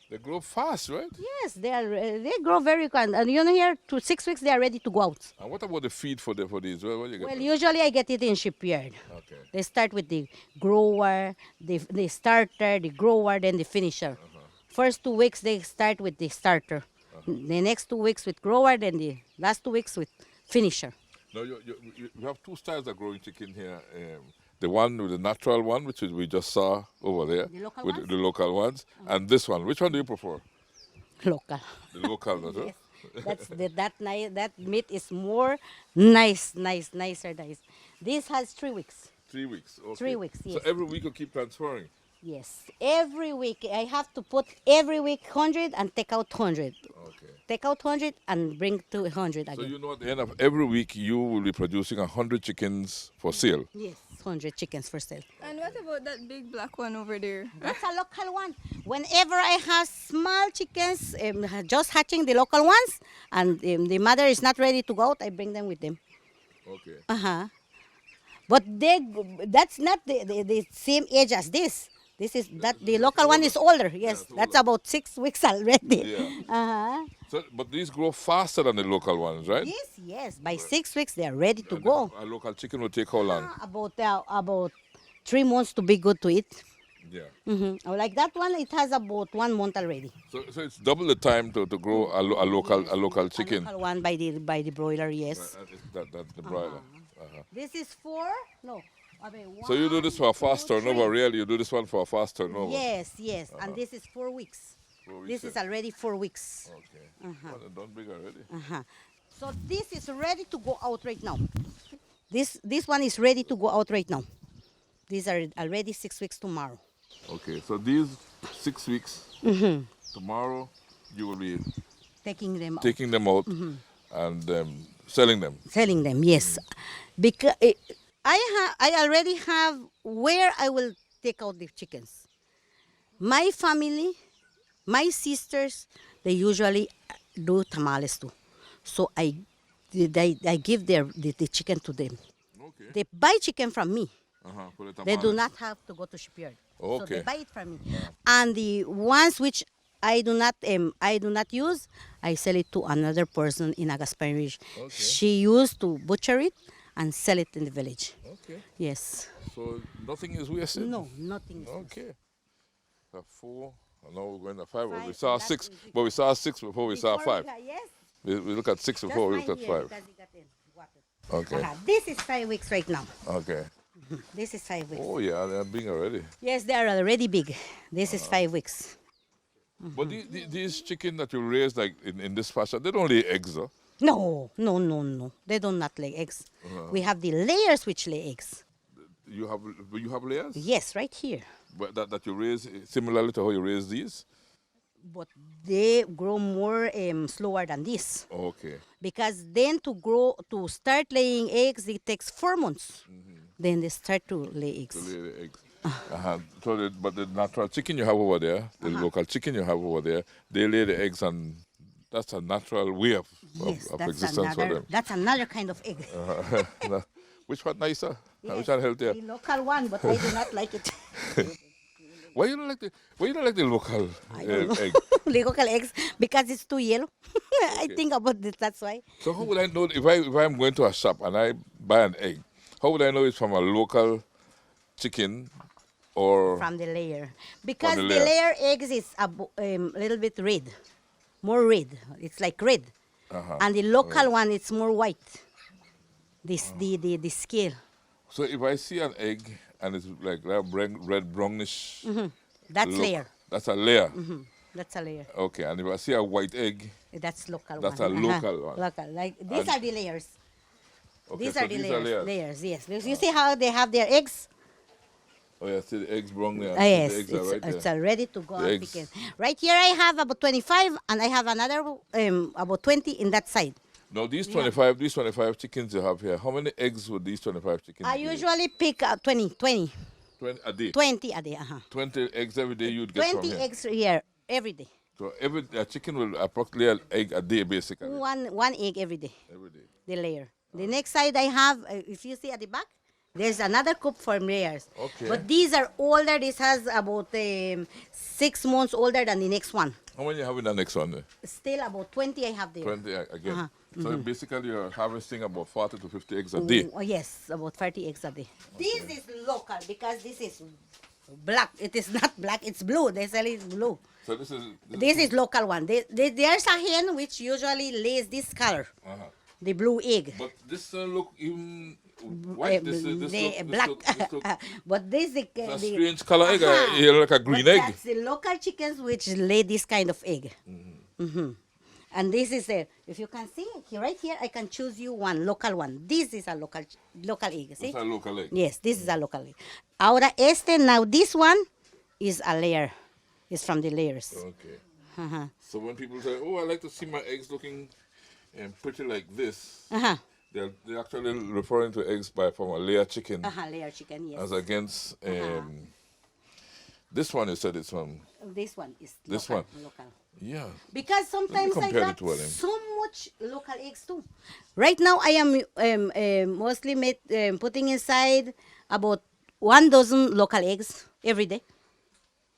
Speaker 3: They grow fast, right?
Speaker 8: Yes, they grow very quick. And here to 6 weeks they are ready to go out.
Speaker 3: And what about the feed for these? What you get?
Speaker 8: Well, usually I get it in shipyard. Okay. They start with the grower, the starter, the grower, then the finisher. First 2 weeks they start with the starter. The next 2 weeks with grower, then the last 2 weeks with finisher.
Speaker 3: Now you have 2 styles of growing chicken here. The one with the natural one, which we just saw over there, the local ones, and this one. Which one do you prefer?
Speaker 8: Local.
Speaker 3: The local,
Speaker 8: yes. That meat is more nicer. This has 3 weeks.
Speaker 3: 3 weeks. Okay.
Speaker 8: 3 weeks. Yes.
Speaker 3: So every week you keep transferring.
Speaker 8: Yes, every week I have to put every week 100 and take out 100. Okay. Take out 100 and bring to 100 again.
Speaker 3: So you know at the end of every week you will be producing 100 chickens for sale.
Speaker 8: Yes, 100 chickens for sale.
Speaker 7: And what about that big black one over there?
Speaker 8: That's a local one. Whenever I have small chickens, just hatching the local ones, and the mother is not ready to go out, I bring them with them.
Speaker 3: Okay.
Speaker 8: But that's not the same age as this. The local one is older. Yes, that's about 6 weeks already.
Speaker 3: Yeah. But these grow faster than the local ones, right?
Speaker 8: Yes. By 6 weeks they are ready to go.
Speaker 3: A local chicken will take how long?
Speaker 8: About 3 months to be good to eat.
Speaker 3: Yeah.
Speaker 8: Like that one, it has about 1 month already.
Speaker 3: So it's double the time to grow a local chicken.
Speaker 8: A local one by the broiler, yes.
Speaker 3: That's the broiler.
Speaker 8: This is 4. No.
Speaker 3: So you do this for a fast turnover, really? You do this one for a fast turnover?
Speaker 8: Yes. And this is 4 weeks. This is already 4 weeks.
Speaker 3: Okay. Well, done big already.
Speaker 8: So this is ready to go out right now. This one is ready to go out right now. These are already 6 weeks tomorrow.
Speaker 3: Okay, so these 6 weeks, tomorrow you will be
Speaker 8: taking them
Speaker 3: out and selling them.
Speaker 8: Selling them, yes. Because I already have where I will take out the chickens. My family, my sisters, they usually do tamales too. So I give the chicken to them. Okay. They buy chicken from me. They do not have to go to shipyard.
Speaker 3: Okay.
Speaker 8: So they buy it from me. And the ones which I do not use, I sell it to another person in Agaspine Ridge. Okay. She used to butcher it and sell it in the village.
Speaker 3: Okay.
Speaker 8: Yes.
Speaker 3: So nothing is wasted?
Speaker 8: No, nothing is
Speaker 3: wasted. Okay. 4, now we're going to 5. Well, we saw 6, but we saw 6 before we saw 5.
Speaker 8: Yes.
Speaker 3: We look at 6 before we looked at 5. Okay.
Speaker 8: This is 5 weeks right now.
Speaker 3: Okay.
Speaker 8: This is 5 weeks.
Speaker 3: Oh yeah, they're big already.
Speaker 8: Yes, they are already big. This is 5 weeks.
Speaker 3: But these chicken that you raise like in this fashion, they don't lay eggs, though?
Speaker 8: No. They do not lay eggs. We have the layers which lay eggs.
Speaker 3: You have layers?
Speaker 8: Yes, right here.
Speaker 3: But that you raise similarly to how you raise these?
Speaker 8: but they grow more slower than this.
Speaker 3: Okay.
Speaker 8: Because then to start laying eggs, it takes 4 months. Then they start to lay eggs.
Speaker 3: To lay the eggs. So but the natural chicken you have over there, the local chicken you have over there, they lay the eggs, and that's a natural way of existence for them.
Speaker 8: That's another kind of egg.
Speaker 3: Which one nicer?
Speaker 8: Yes,
Speaker 3: Which one healthier?
Speaker 8: the local one, but I do not like it.
Speaker 3: Why you don't like the local egg?
Speaker 8: Local eggs, because it's too yellow. I think about this, that's why.
Speaker 3: So how would I know if I'm going to a shop and I buy an egg? How would I know it's from a local chicken or
Speaker 8: From the layer. Because
Speaker 3: the
Speaker 8: the
Speaker 3: layer.
Speaker 8: layer eggs is a little bit red. More red. It's like red. And the local one, it's more white. This the scale.
Speaker 3: So if I see an egg and it's like red brownish,
Speaker 8: That's
Speaker 3: look,
Speaker 8: layer.
Speaker 3: that's a layer.
Speaker 8: That's a layer.
Speaker 3: Okay, and if I see a white egg,
Speaker 8: That's local
Speaker 3: That's
Speaker 8: one.
Speaker 3: a local one.
Speaker 8: Local. Like these are the layers.
Speaker 3: okay,
Speaker 8: These
Speaker 3: so
Speaker 8: are the layers.
Speaker 3: layers.
Speaker 8: Yes. You see how they have their eggs?
Speaker 3: Oh yeah, see the eggs brown there.
Speaker 8: Yes,
Speaker 3: The eggs are right
Speaker 8: it's
Speaker 3: there.
Speaker 8: ready to go
Speaker 3: The
Speaker 8: and
Speaker 3: eggs.
Speaker 8: pick it. Right here I have about 25, and I have another about 20 in that side.
Speaker 3: Now these 25 chickens you have here, how many eggs would these 25 chickens
Speaker 8: I
Speaker 3: give?
Speaker 8: usually pick 20
Speaker 3: 20 a day.
Speaker 8: 20 a day.
Speaker 3: 20 eggs every day you'd get from
Speaker 8: 20
Speaker 3: here.
Speaker 8: eggs here every day.
Speaker 3: So every chicken will approximately an egg a day basically.
Speaker 8: One egg every day,
Speaker 3: Every day.
Speaker 8: the layer. The next side I have, if you see at the back, there's another coop for layers.
Speaker 3: Okay.
Speaker 8: But these are older. This has about 6 months older than the next one.
Speaker 3: How many you have in the next one?
Speaker 8: Still about 20 I have there.
Speaker 3: 20 again. So basically you're harvesting about 40 to 50 eggs a day.
Speaker 8: Oh, yes, about 30 eggs a day. This is local because this is black. It is not black, it's blue. They sell it blue.
Speaker 3: So this is
Speaker 8: This is local one. There's a hen which usually lays this color, the blue egg.
Speaker 3: But this look even white. This
Speaker 8: Black.
Speaker 3: look
Speaker 8: But this is
Speaker 3: a strange color egg. Like a green
Speaker 8: but
Speaker 3: egg.
Speaker 8: That's the local chickens which lay this kind of egg. And this is if you can see right here, I can choose you one local one. This is a local egg. See?
Speaker 3: It's a local egg.
Speaker 8: Yes, this is a local egg. Ahora now this one is a layer. It's from the layers.
Speaker 3: Okay. So when people say, "Oh, I like to see my eggs looking pretty like this," they're actually referring to eggs from a layer chicken,
Speaker 8: Layer chicken, yes.
Speaker 3: as against this one. You said it's from
Speaker 8: This one is
Speaker 3: This
Speaker 8: local.
Speaker 3: one.
Speaker 8: Local.
Speaker 3: yeah.
Speaker 8: Because sometimes I
Speaker 3: compare the
Speaker 8: got
Speaker 3: two of them.
Speaker 8: so much local eggs too. Right now I am mostly putting inside about 1 dozen local eggs every day.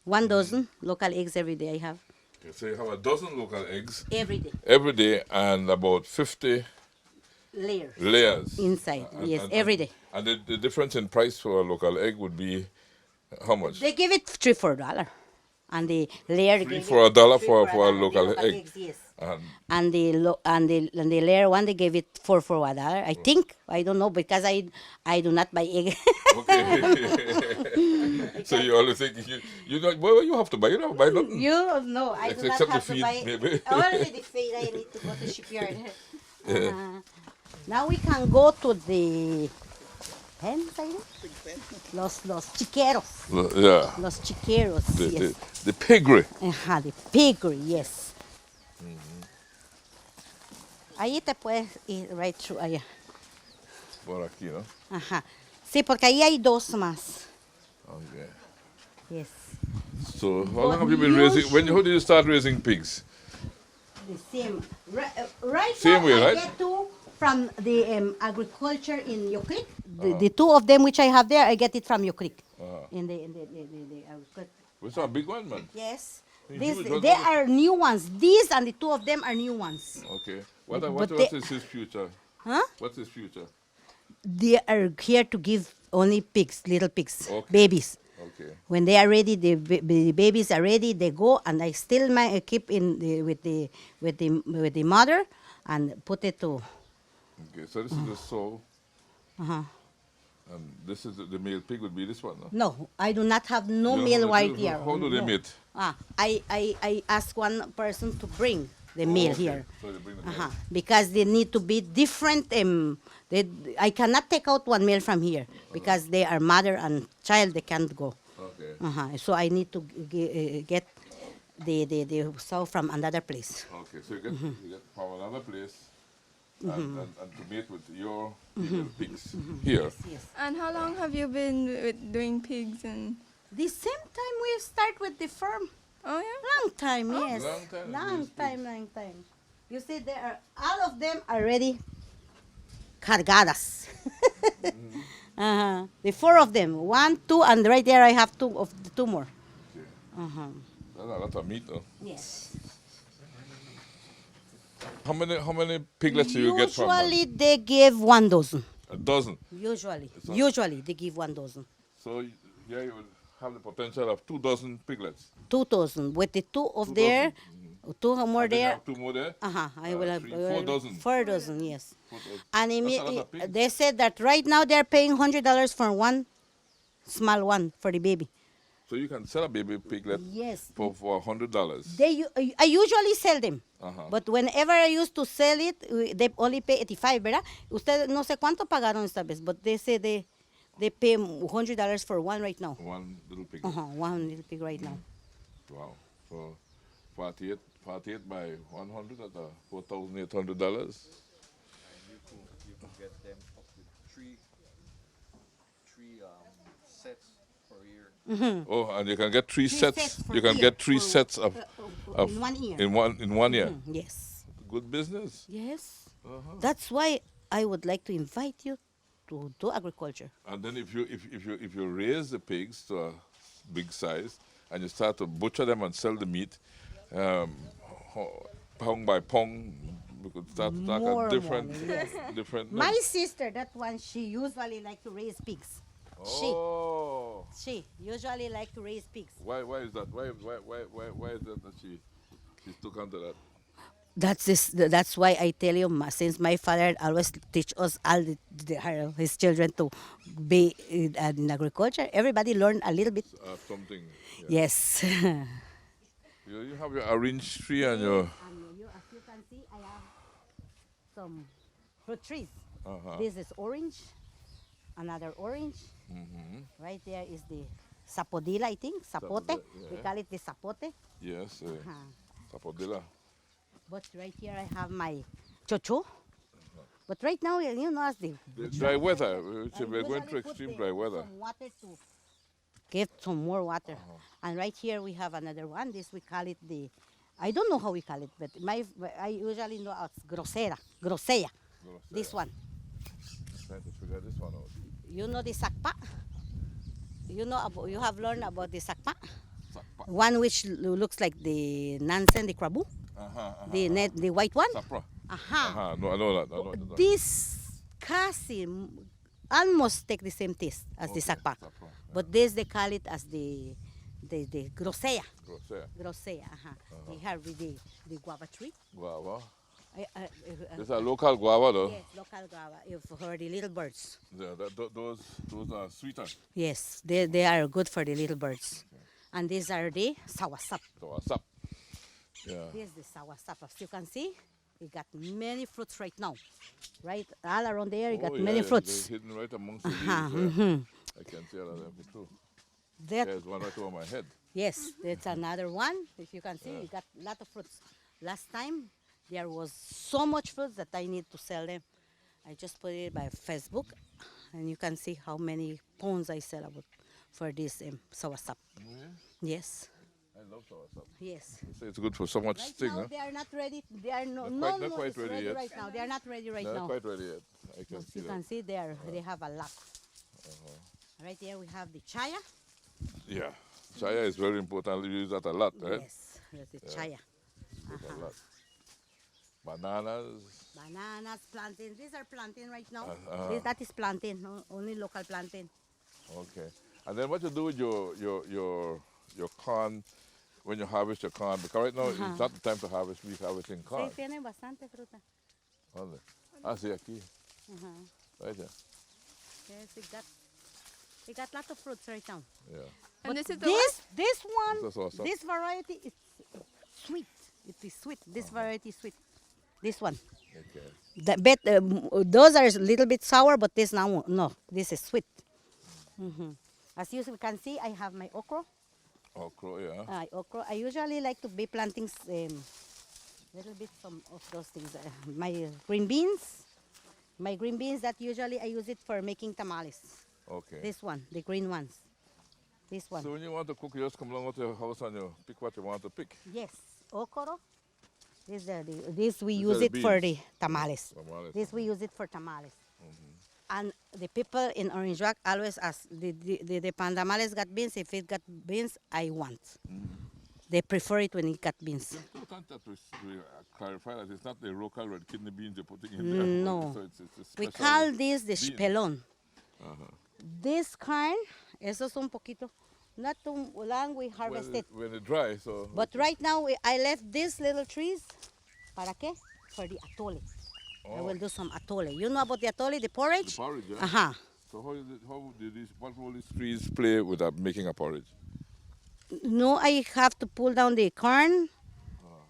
Speaker 8: 1 dozen local eggs every day I have.
Speaker 3: Okay, so you have a dozen local eggs
Speaker 8: Every day.
Speaker 3: and about 50 layers
Speaker 8: Inside, yes, every day.
Speaker 3: And the difference in price for a local egg would be how much?
Speaker 8: They give it $3-4. And the layer they
Speaker 3: Three
Speaker 8: gave
Speaker 3: for
Speaker 8: it
Speaker 3: a dollar
Speaker 8: $3
Speaker 3: for a
Speaker 8: $4.
Speaker 3: local
Speaker 8: The
Speaker 3: egg.
Speaker 8: eggs, yes.
Speaker 3: And
Speaker 8: And the layer one they gave it $4 for $1. I think, I don't know, because I do not buy egg.
Speaker 3: okay. So you always think you don't. Well, you have to buy. You don't buy nothing.
Speaker 8: No, I do not
Speaker 3: Except the
Speaker 8: have to
Speaker 3: feed,
Speaker 8: buy.
Speaker 3: maybe.
Speaker 8: Only the feed. I need to go to shipyard. Now we can go to the hens, I know? Los chiqueros.
Speaker 3: Yeah.
Speaker 8: Los chiqueros, yes.
Speaker 3: The piggery.
Speaker 8: The piggery, yes. Ahí te puedes ir right through allá.
Speaker 3: Por aquí, ¿no?
Speaker 8: Sí, porque ahí hay 2 más.
Speaker 3: Okay.
Speaker 8: Yes.
Speaker 3: So how long have you been raising? How did you start raising pigs?
Speaker 8: The same. Right
Speaker 3: Same
Speaker 8: now,
Speaker 3: way,
Speaker 8: I
Speaker 3: right?
Speaker 8: get 2 from the agriculture in Yokrik. The 2 of them which I have there, I get it from Yokrik. In the agriculture.
Speaker 3: It's a big one, man.
Speaker 8: Yes.
Speaker 3: Huge,
Speaker 8: They are new ones. These and the 2 of them are new ones.
Speaker 3: Okay.
Speaker 8: But
Speaker 3: What
Speaker 8: they-
Speaker 3: is his future?
Speaker 8: Huh?
Speaker 3: What's his future?
Speaker 8: They are here to give only pigs, little pigs,
Speaker 3: Okay.
Speaker 8: babies.
Speaker 3: Okay.
Speaker 8: When they are ready, the babies are ready. They go, and I still keep with the mother, and put it to.
Speaker 3: Okay. So this is the sow, and this is the male pig would be this one, no?
Speaker 8: No, I do not have no
Speaker 3: You
Speaker 8: male
Speaker 3: don't-
Speaker 8: right here.
Speaker 3: How do they
Speaker 8: No.
Speaker 3: mate?
Speaker 8: I ask one person to bring the male
Speaker 3: okay.
Speaker 8: here.
Speaker 3: So they bring the male.
Speaker 8: Because they need to be different. I cannot take out one male from here because they are mother and child. They can't go.
Speaker 3: Okay.
Speaker 8: So I need to get the sow from another place.
Speaker 3: Okay, so you get from another place and to mate with your female pigs here.
Speaker 8: Yes.
Speaker 7: And how long have you been doing pigs and?
Speaker 8: The same time we start with the farm.
Speaker 7: Oh yeah.
Speaker 8: Long time, yes.
Speaker 3: Long time,
Speaker 8: Long
Speaker 3: these
Speaker 8: time, long time. You see, there are all of them already cargadas. The 4 of them, 1, 2, and right there I have 2 of the 2 more.
Speaker 3: That's a lot of meat, though.
Speaker 8: Yes.
Speaker 3: How many piglets do you get from them?
Speaker 8: Usually they give 1 dozen.
Speaker 3: A dozen.
Speaker 8: Usually they give 1 dozen.
Speaker 3: So here you will have the potential of 2 dozen piglets.
Speaker 8: 2 dozen with the 2 of
Speaker 3: 2
Speaker 8: there.
Speaker 3: dozen.
Speaker 8: 2 more
Speaker 3: And then you
Speaker 8: there.
Speaker 3: have 2 more there.
Speaker 8: I will have
Speaker 3: 4 dozen.
Speaker 8: 4 dozen, yes.
Speaker 3: 4 dozen.
Speaker 8: And
Speaker 3: That's a lot of pigs.
Speaker 8: they said that right now they're paying $100 for 1 small one for the baby.
Speaker 3: So you can sell a baby piglet
Speaker 8: Yes.
Speaker 3: for $100.
Speaker 8: I usually sell them.
Speaker 3: Ajá.
Speaker 8: But whenever I used to sell it, they only pay 85, ¿verdad? Ustedes no sé cuánto pagaron esta vez, but they say they pay $100 for 1 right now.
Speaker 3: One little pig.
Speaker 8: 1 little pig right now.
Speaker 3: Wow. So 48 by 100 at $4,800.
Speaker 9: You could get them up to three sets per year.
Speaker 3: Oh, and you can get 3
Speaker 8: sets
Speaker 3: sets.
Speaker 8: for
Speaker 3: You can
Speaker 8: year,
Speaker 3: get 3
Speaker 8: for-
Speaker 3: sets of
Speaker 8: in 1 year.
Speaker 3: in one year.
Speaker 8: Yes.
Speaker 3: Good business.
Speaker 8: Yes. That's why I would like to invite you to do agriculture.
Speaker 3: And then if you raise the pigs to a big size and you start to butcher them and sell the meat, pound by pound, we could start to talk
Speaker 8: More
Speaker 3: a different
Speaker 8: money, yes.
Speaker 3: different.
Speaker 8: My sister, that one, she usually like to raise pigs.
Speaker 3: Oh.
Speaker 8: She usually like to raise pigs.
Speaker 3: Why is that? Why is that she took onto that?
Speaker 8: That's why I tell you, since my father always teach us all his children to be in agriculture, everybody learn a little bit.
Speaker 3: Something. Yeah.
Speaker 8: Yes.
Speaker 3: You have your orange tree and your.
Speaker 8: As you can see, I have some fruit trees.
Speaker 3: Uh-huh.
Speaker 8: This is orange, another orange. Right there is the sapodilla, I think, sapote.
Speaker 3: Sapodilla,
Speaker 8: We
Speaker 3: yeah.
Speaker 8: call it the sapote.
Speaker 3: Yes,
Speaker 8: Uh-huh.
Speaker 3: sapodilla.
Speaker 8: But right here I have my chocho. But right now, you know, as the
Speaker 3: The dry weather.
Speaker 8: I
Speaker 3: We're
Speaker 8: usually
Speaker 3: going through
Speaker 8: put
Speaker 3: extreme dry weather.
Speaker 8: Some water to give some more water. And right here we have another one. This we call it the, I don't know how we call it, but I usually know as grosella. This one.
Speaker 3: Trying to figure this one out.
Speaker 8: You know the sakpa? You have learned about the sakpa?
Speaker 3: Sakpa.
Speaker 8: One which looks like the Nansen, the krabu, the white one.
Speaker 3: Sapra.
Speaker 8: Aha.
Speaker 3: No, I know that. I know that.
Speaker 8: This kasi almost take the same taste as the sakpa,
Speaker 3: Sapra.
Speaker 8: but this they call it as the grosella.
Speaker 3: Grosella.
Speaker 8: Grosella. They have the guava tree.
Speaker 3: Guava.
Speaker 8: It's
Speaker 3: It's a local guava, though.
Speaker 8: Yes, local guava. For the little birds.
Speaker 3: Yeah, those are sweeter.
Speaker 8: Yes, they are good for the little birds. And these are the sawasap.
Speaker 3: So what's up? Yeah.
Speaker 8: This is the sawasap. As you can see, we got many fruits right now. Right, all around there, you got many
Speaker 3: yeah,
Speaker 8: fruits.
Speaker 3: they're hidden right amongst the leaves. I can see all of them too.
Speaker 8: That,
Speaker 3: There's one right over my head.
Speaker 8: yes, that's another one. If you can see, we got a lot of fruits. Last time, there was so much fruits that I need to sell them. I just put it by Facebook, and you can see how many pounds I sell about for this sawasap. Yes,
Speaker 3: I love soursop.
Speaker 8: yes.
Speaker 3: They say it's good for so much
Speaker 8: Right
Speaker 3: thing,
Speaker 8: now
Speaker 3: huh?
Speaker 8: they are not ready. They are
Speaker 3: Not quite
Speaker 8: it's
Speaker 3: ready yet.
Speaker 8: right now. They are not ready right
Speaker 3: Not
Speaker 8: now.
Speaker 3: quite ready yet. I can
Speaker 8: As
Speaker 3: see
Speaker 8: you
Speaker 3: that.
Speaker 8: can see, they have a lot. Right here we have the chaya.
Speaker 3: Yeah. Chaya is very important. You use that a lot, right?
Speaker 8: Yes, there's the chaya.
Speaker 3: A lot. Bananas.
Speaker 8: Bananas, plantain. These are plantain right now.
Speaker 3: Uh-huh.
Speaker 8: That is plantain, only local plantain.
Speaker 3: Okay. And then what you do with your corn when you harvest your corn? Because right now it's not the time to harvest. We're harvesting corn.
Speaker 8: Sí, tiene bastante fruta.
Speaker 3: ¿Dónde? Ah, sí, aquí. Right there.
Speaker 8: Yes, we got lot of fruits right now.
Speaker 3: Yeah.
Speaker 7: And
Speaker 8: But
Speaker 7: this is the
Speaker 8: this one,
Speaker 3: This is awesome.
Speaker 8: this variety is sweet. It is sweet. This variety is sweet. This one.
Speaker 3: Okay.
Speaker 8: Those are a little bit sour, but this now, no, this is sweet. As you can see, I have my okra.
Speaker 3: Okra, yeah.
Speaker 8: Okra. I usually like to be planting little bit of those things. My green beans. My green beans that usually I use it for making tamales.
Speaker 3: Okay.
Speaker 8: This one, the green ones. This one.
Speaker 3: So when you want to cook, you just come along to your house and you pick what you want to pick.
Speaker 8: Yes. Okra. This we
Speaker 3: These
Speaker 8: use
Speaker 3: are the
Speaker 8: it for the
Speaker 3: beans.
Speaker 8: tamales.
Speaker 3: Tamales,
Speaker 8: This we use it for tamales. And the people in Orange Rock always ask, the pan tamales got beans? If it got beans, I want. They prefer it when it got beans.
Speaker 3: It's important that we clarify that it's not the local red kidney beans you're putting in there.
Speaker 8: No.
Speaker 3: So it's a
Speaker 8: We
Speaker 3: special
Speaker 8: call this the
Speaker 3: bean.
Speaker 8: spelon. This corn, eso es un poquito, not too long we harvest it.
Speaker 3: When it dry, so.
Speaker 8: But right now I left these little trees, ¿para qué? For the atole. I will do some atole. You know about the atole, the porridge?
Speaker 3: The porridge, yeah.
Speaker 8: Uh-huh.
Speaker 3: So what role these trees play with making a porridge?
Speaker 8: No, I have to pull down the corn,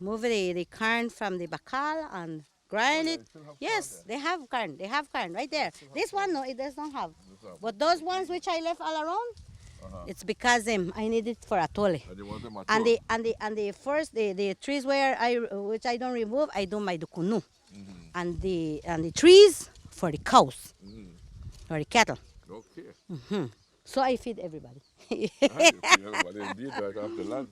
Speaker 8: move the corn from the bacal and grind it. Yes, they have corn. They have corn right there. This one, no, it does not have. But those ones which I left all around, it's because I need it for atole.
Speaker 3: And you want them
Speaker 8: And the first the trees which I don't remove, I do my dukunu. And the trees for the cows or the cattle.
Speaker 3: Okay.
Speaker 8: So I feed everybody.
Speaker 3: Everybody indeed, right off the land.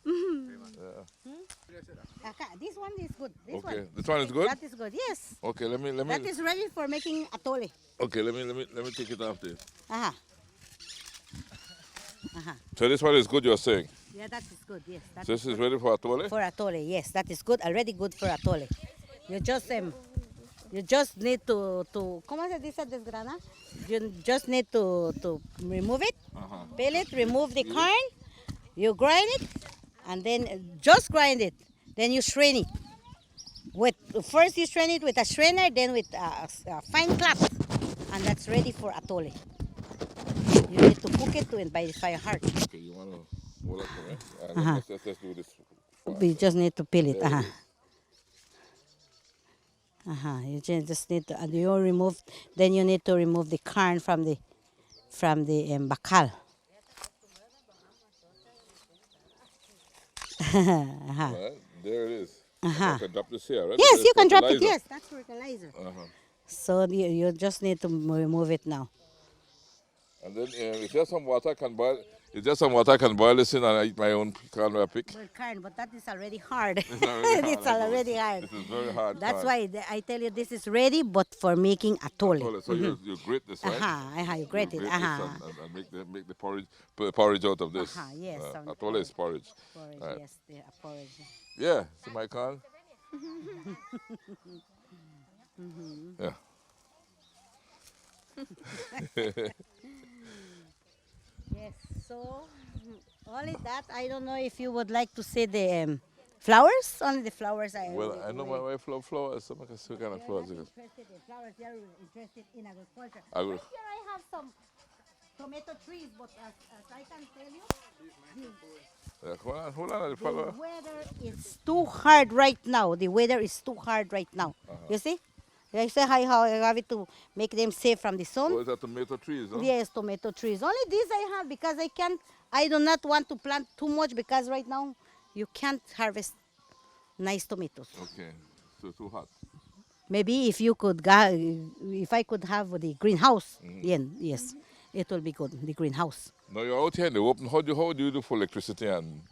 Speaker 8: This one is good.
Speaker 3: Okay, this one is good?
Speaker 8: That is good, yes.
Speaker 3: Okay, let me.
Speaker 8: That is ready for making atole.
Speaker 3: Okay, let me take it off there.
Speaker 8: Uh-huh.
Speaker 3: So this one is good, you're saying?
Speaker 8: Yeah, that is good, yes.
Speaker 3: So this is ready for atole?
Speaker 8: For atole, yes. That is good, already good for atole. You just need to ¿cómo se dice desgrana? You just need to remove it, peel it, remove the corn, you grind it, and then just grind it. Then you strain it. First you strain it with a strainer, then with a fine cloth, and that's ready for atole. You need to cook it by the fire hard.
Speaker 3: Okay, you want to hold up for me? Let's do this.
Speaker 8: We just need to peel it. You just need to, and you remove. Then you need to remove the corn from the bacal.
Speaker 3: Right, there it is. I can drop this here, right?
Speaker 8: Yes, you can drop it. Yes, that's fertilizer. So you just need to remove it now.
Speaker 3: And then if there's some water, I can boil. If there's some water, I can boil this in and I eat my own corn I pick.
Speaker 8: Well, corn, but that is already hard.
Speaker 3: It's
Speaker 8: already hard.
Speaker 3: This is very hard.
Speaker 8: That's why I tell you this is ready, but for making atole.
Speaker 3: So you grate this, right?
Speaker 8: You grate it.
Speaker 3: This and make the porridge out of this.
Speaker 8: Yes.
Speaker 3: Atole is porridge.
Speaker 8: Porridge,
Speaker 3: Right.
Speaker 8: yes, porridge.
Speaker 3: Yeah, see my corn? Yeah.
Speaker 8: Yes, so only that. I don't know if you would like to see the flowers. Only the flowers.
Speaker 3: Well, I know my wife loves flowers. So I can see what kind of flowers.
Speaker 8: Interested in flowers. You're interested in agriculture.
Speaker 3: Agri-
Speaker 8: Right here I have some tomato trees, but as I can tell you,
Speaker 3: hold on, the flower.
Speaker 8: the weather is too hard right now. The weather is too hard right now. You see? I say how I have it to make them safe from the sun.
Speaker 3: Oh, is that tomato trees? Huh?
Speaker 8: Yes, tomato trees. Only these I have because I do not want to plant too much because right now you can't harvest nice tomatoes.
Speaker 3: Okay, so too hot.
Speaker 8: Maybe if I could have the greenhouse, then yes, it will be good, the greenhouse.
Speaker 3: Now you're out here in the open. How do you do for electricity and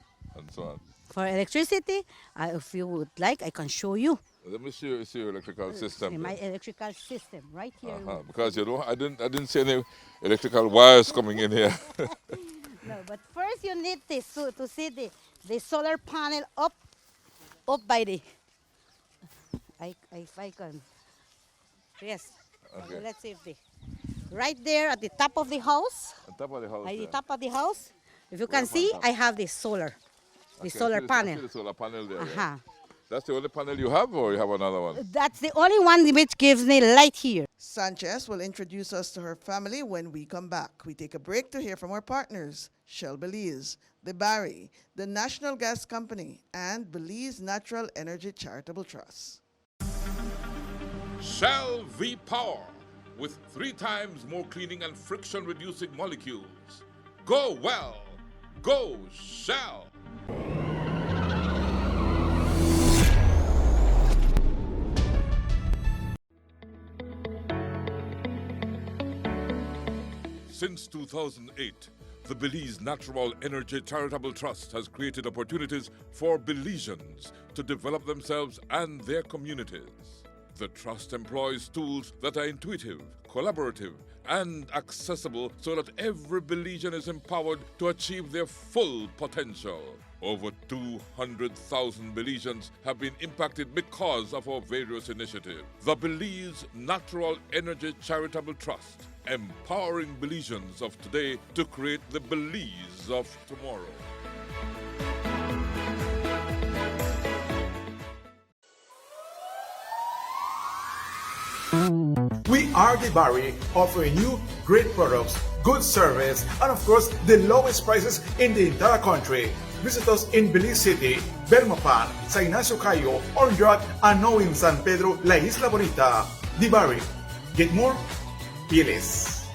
Speaker 3: so on?
Speaker 8: For electricity, if you would like, I can show you.
Speaker 3: Let me see your electrical system.
Speaker 8: My electrical system right here.
Speaker 3: Because I didn't see any electrical wires coming in here.
Speaker 8: No, but first you need to see the solar panel up by the. If I can. Yes.
Speaker 3: Okay.
Speaker 8: Let's see if right there at the top of the house.
Speaker 3: On top of the house.
Speaker 8: At the
Speaker 3: yeah.
Speaker 8: top of the house, if you can see, I have the solar. The solar panel.
Speaker 3: I see the solar panel there.
Speaker 8: Uh-huh.
Speaker 3: Yeah. That's the only panel you have, or you have another one?
Speaker 8: That's the only one which gives me light here.
Speaker 2: Sanchez will introduce us to her family when we come back. We take a break to hear from our partners, Shell Belize, the Barry, the National Gas Company, and Belize Natural Energy Charitable Trust.
Speaker 3: Shell V-Power, with 3 times more cleaning and friction-reducing molecules. Go well, Go Shell! Since 2008, the Belize Natural Energy Charitable Trust has created opportunities for Belizeans to develop themselves and their communities. The trust employs tools that are intuitive, collaborative, and accessible so that every Belizean is empowered to achieve their full potential. Over 200,000 Belizeans have been impacted because of our various initiatives. The Belize Natural Energy Charitable Trust, empowering Belizeans of today to create the Belize of tomorrow.
Speaker 4: We are the Barry, offering you great products, good service, and of course, the lowest prices in the entire country. Visit us in Belize City, Belmopan, San Ignacio Cayo, Orange Rock, and now in San Pedro, La Isla Bonita. The Barry. Get more? Be less.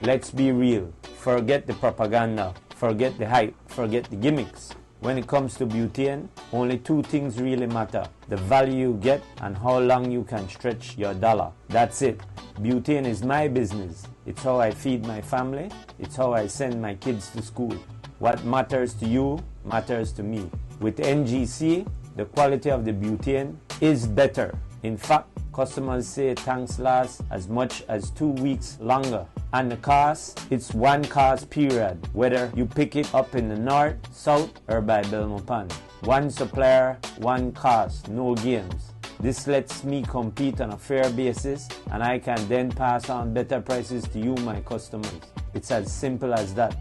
Speaker 5: Let's be real. Forget the propaganda. Forget the hype. Forget the gimmicks. When it comes to butane, only two things really matter: the value you get and how long you can stretch your dollar. That's it. Butane is my business. It's how I feed my family. It's how I send my kids to school. What matters to you matters to me. With NGC, the quality of the butane is better. In fact, customers say tanks last as much as 2 weeks longer. And the cost, it's one cost period, whether you pick it up in the north, south, or by Belmopan. One supplier, one cost, no games. This lets me compete on a fair basis, and I can then pass on better prices to you, my customers. It's as simple as that.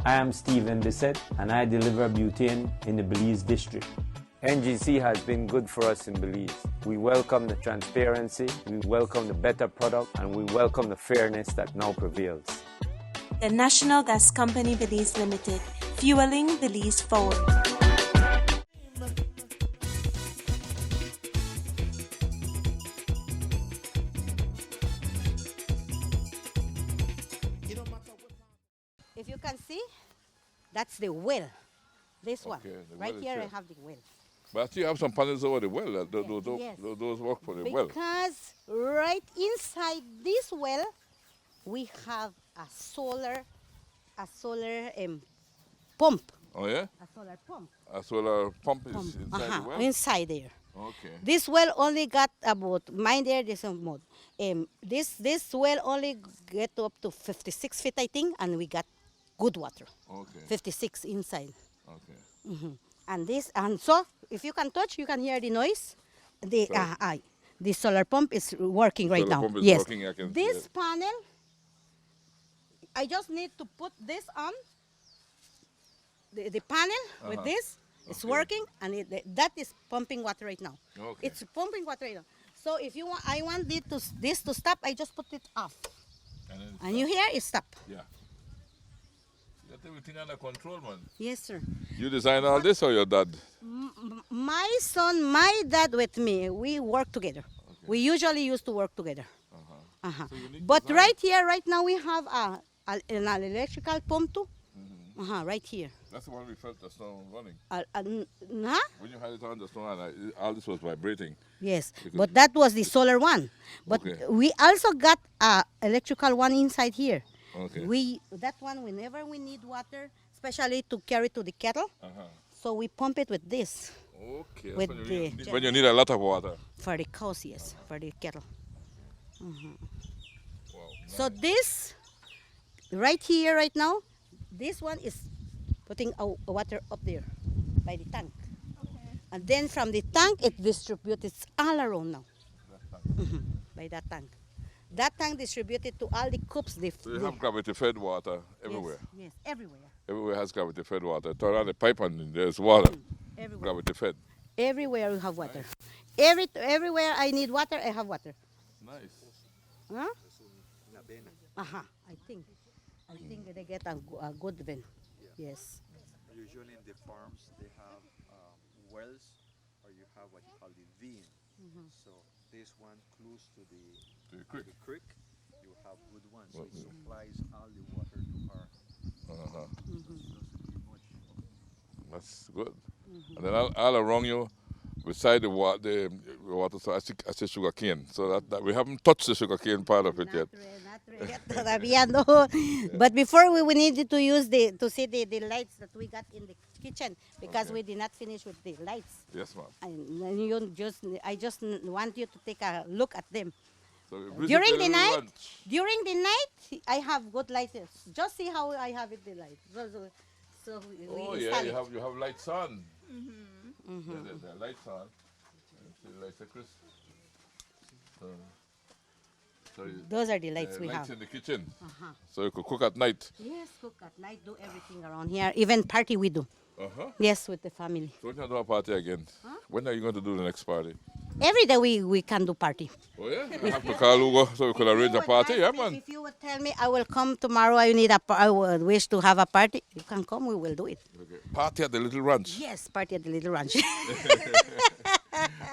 Speaker 5: I am Stephen Bissett, and I deliver butane in the Belize district. NGC has been good for us in Belize. We welcome the transparency, we welcome the better product, and we welcome the fairness that now prevails.
Speaker 6: The National Gas Company Belize Limited, fueling Belize forward.
Speaker 8: If you can see, that's the well. This one.
Speaker 3: Okay, the
Speaker 8: Right
Speaker 3: well is
Speaker 8: here I
Speaker 3: here.
Speaker 8: have the well.
Speaker 3: But you have some panels over the well.
Speaker 8: Yes.
Speaker 3: Those work for the well.
Speaker 8: Because right inside this well, we have a solar pump.
Speaker 3: Oh yeah?
Speaker 8: A solar pump.
Speaker 3: A solar pump is inside the well?
Speaker 8: Inside there.
Speaker 3: Okay.
Speaker 8: This well only got about, mine there, this mode. This well only get up to 56 feet, I think, and we got good water.
Speaker 3: Okay.
Speaker 8: 56 inside.
Speaker 3: Okay.
Speaker 8: And so, if you can touch, you can hear the noise. The solar pump is working right now.
Speaker 3: Solar pump is
Speaker 8: Yes.
Speaker 3: working, I can see
Speaker 8: This
Speaker 3: it.
Speaker 8: panel, I just need to put this on. The panel with this is
Speaker 3: Okay.
Speaker 8: working, and that is pumping water right now.
Speaker 3: Okay.
Speaker 8: It's pumping water right now. So if you want, I want this to stop, I just put it off. And you hear it stop.
Speaker 3: Yeah. You got everything under control, man.
Speaker 8: Yes, sir.
Speaker 3: You design all this or your dad?
Speaker 8: My son, my dad with me, we work together.
Speaker 3: Okay.
Speaker 8: We usually used to work together.
Speaker 3: So unique
Speaker 8: But
Speaker 3: design.
Speaker 8: right here, right now, we have an electrical pump too. Right here.
Speaker 3: That's the one we felt the snow running.
Speaker 8: Huh?
Speaker 3: When you had it on the snow, and all this was vibrating.
Speaker 8: Yes,
Speaker 3: Because-
Speaker 8: but that was the solar one. But
Speaker 3: Okay.
Speaker 8: we also got a electrical one inside here.
Speaker 3: Okay.
Speaker 8: That one, whenever we need water, especially to carry to the kettle,
Speaker 3: Uh-huh.
Speaker 8: so we pump it with this
Speaker 3: Okay. That's
Speaker 8: With
Speaker 3: when you need a lot of water.
Speaker 8: for the cows, yes, for the kettle.
Speaker 3: Wow.
Speaker 8: So this, right here, right now, this one is putting water up there by the tank. And then from the tank, it distributes all around now. By that tank. That tank distributed to all the coops.
Speaker 3: So you have gravity-fed water everywhere.
Speaker 8: Yes, everywhere.
Speaker 3: Everywhere has gravity-fed water. Turn on the pipe and there's water.
Speaker 8: Everywhere.
Speaker 3: Gravity-fed.
Speaker 8: Everywhere you have water. Everywhere I need water, I have water.
Speaker 3: Nice.
Speaker 8: Huh? I think they get a good vein. Yes.
Speaker 9: Usually in the farms, they have wells, or you have what you call the vein. So this one close to the creek. you have good ones. So it supplies all the water to our.
Speaker 3: That's good. And then all around you, beside the water, so I see sugar cane. So that we haven't touched the sugar cane part of it yet.
Speaker 8: Not yet, todavía no. But before we needed to use to see the lights that we got in the kitchen because we did not finish with the lights.
Speaker 3: Yes, ma'am.
Speaker 8: And I just want you to take a look at them.
Speaker 3: So
Speaker 8: During the night, I have good lights. Just see how I have it the light. So we install it.
Speaker 3: You have lights on. The lights on. See lights, Chris.
Speaker 8: Those are the lights we
Speaker 3: lights
Speaker 8: have.
Speaker 3: in the kitchen. So you could cook at night.
Speaker 8: Yes, cook at night, do everything around here. Even party we do. Yes, with the family.
Speaker 3: So when you do a party again? When are you going to do the next party?
Speaker 8: Every day we can do party.
Speaker 3: Oh yeah? You have to call Hugo so we could arrange a party, yeah man?
Speaker 8: If you would tell me I will come tomorrow, I would wish to have a party, you can come, we will do it.
Speaker 3: Okay. Party at the Little Ranch?
Speaker 8: Yes, party at the Little Ranch.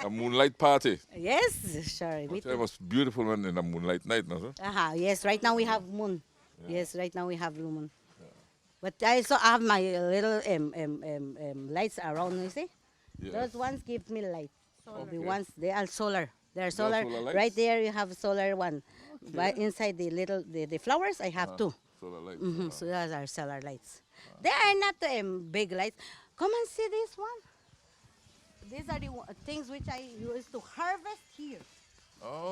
Speaker 3: A moonlight party?
Speaker 8: Yes, sure.
Speaker 3: It was beautiful man in a moonlight night, no sir?
Speaker 8: Yes, right now we have moon. Yes, right now we have moon. But I also have my little lights around, you see? Those ones give me light. The ones, they are solar. They are solar. Right there you have solar one. But inside the flowers, I have two.
Speaker 3: Solar lights.
Speaker 8: So those are solar lights. They are not big lights. Come and see this one. These are the things which I used to harvest here.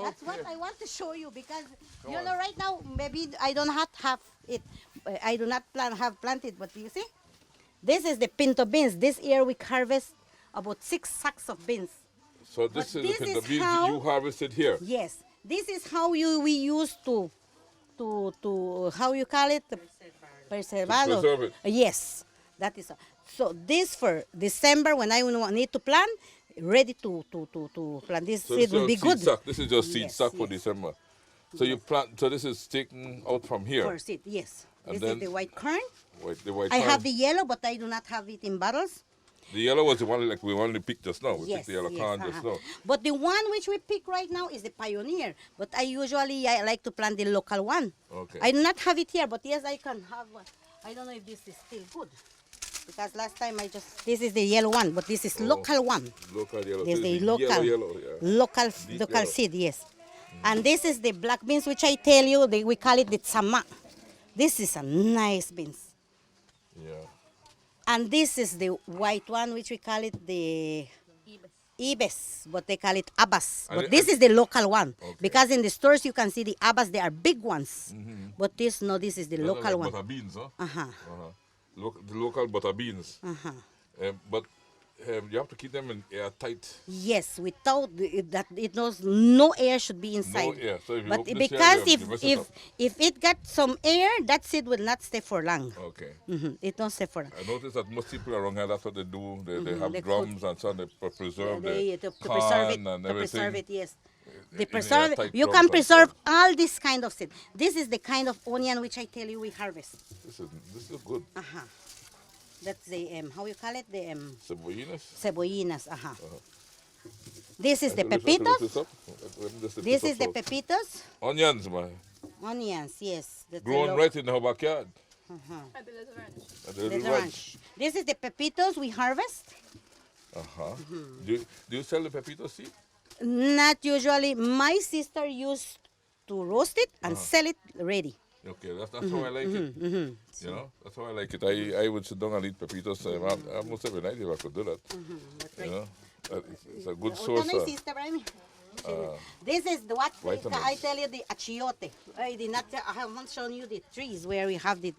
Speaker 8: That's what I want to show you because know right now maybe I don't have it. I do not have planted, but you see, this is the pinto beans. This year we harvest about 6 sacks of beans.
Speaker 3: So this is the pinto beans you harvested here.
Speaker 8: Yes, this is how we used to how you call it, preservado.
Speaker 3: Preserve it.
Speaker 8: Yes, that is. So this for December when I need to plant, ready to plant. This
Speaker 3: So
Speaker 8: seed will be good.
Speaker 3: Sack. This is your seed sack for December. So you plant. So this is taken out from here.
Speaker 8: For seed, yes.
Speaker 3: And
Speaker 8: This
Speaker 3: then
Speaker 8: is the white corn.
Speaker 3: The white
Speaker 8: I
Speaker 3: corn.
Speaker 8: have the yellow, but I do not have it in bottles.
Speaker 3: The yellow was the one like we only picked just now. We
Speaker 8: Yes,
Speaker 3: picked the yellow
Speaker 8: yes,
Speaker 3: corn just now.
Speaker 8: But the one which we pick right now is the Pioneer. But I like to plant the local one.
Speaker 3: Okay.
Speaker 8: I do not have it here, but yes, I can have one. I don't know if this is still good. Because last time this is the yellow one, but this is local one.
Speaker 3: Local yellow.
Speaker 8: This is the local seed, yes. And this is the black beans, which I tell you, we call it the tsama. This is a nice beans.
Speaker 3: Yeah.
Speaker 8: And this is the white one, which we call it the ibes, but they call it abas. But this is the local one.
Speaker 3: Okay.
Speaker 8: Because in the stores you can see the abas, they are big ones. But this is the local one.
Speaker 3: Butter beans, huh? The local butter beans. But you have to keep them in airtight.
Speaker 8: Yes, without that, it knows no air should be inside.
Speaker 3: No air. So if you
Speaker 8: but
Speaker 3: open
Speaker 8: because
Speaker 3: the
Speaker 8: if it got some air, that seed will not stay for long.
Speaker 3: Okay.
Speaker 8: It don't stay for long.
Speaker 3: I noticed that most people around here, that's what they do. They have
Speaker 8: They
Speaker 3: drums and so on. They preserve
Speaker 8: to
Speaker 3: corn
Speaker 8: preserve it,
Speaker 3: and
Speaker 8: to
Speaker 3: everything.
Speaker 8: preserve it, yes. They
Speaker 3: in
Speaker 8: preserve
Speaker 3: airtight
Speaker 8: it. You
Speaker 3: drums
Speaker 8: can
Speaker 3: and
Speaker 8: preserve
Speaker 3: so
Speaker 8: all this kind of seed. This is the kind of onion which I tell you we harvest.
Speaker 3: This is good.
Speaker 8: That's the how you call it, the
Speaker 3: Cebollinas.
Speaker 8: cebollinas. This is the pepitos. This is the pepitos.
Speaker 3: Onions, man.
Speaker 8: Onions, yes. That's
Speaker 3: Grown right in our backyard.
Speaker 7: At the Little Ranch.
Speaker 3: At the little
Speaker 8: Little
Speaker 3: ranch.
Speaker 8: ranch. This is the pepitos we harvest.
Speaker 3: Do you sell the pepito seed?
Speaker 8: Not usually. My sister used to roast it and sell it ready.
Speaker 3: Okay, that's how I like it. You know, that's how I like it. I would sit down and eat pepitos almost every night if I could do that. You know, it's a good source.
Speaker 8: This is
Speaker 3: vitamins.
Speaker 8: I tell you, the achiote. I haven't shown you the trees where we have the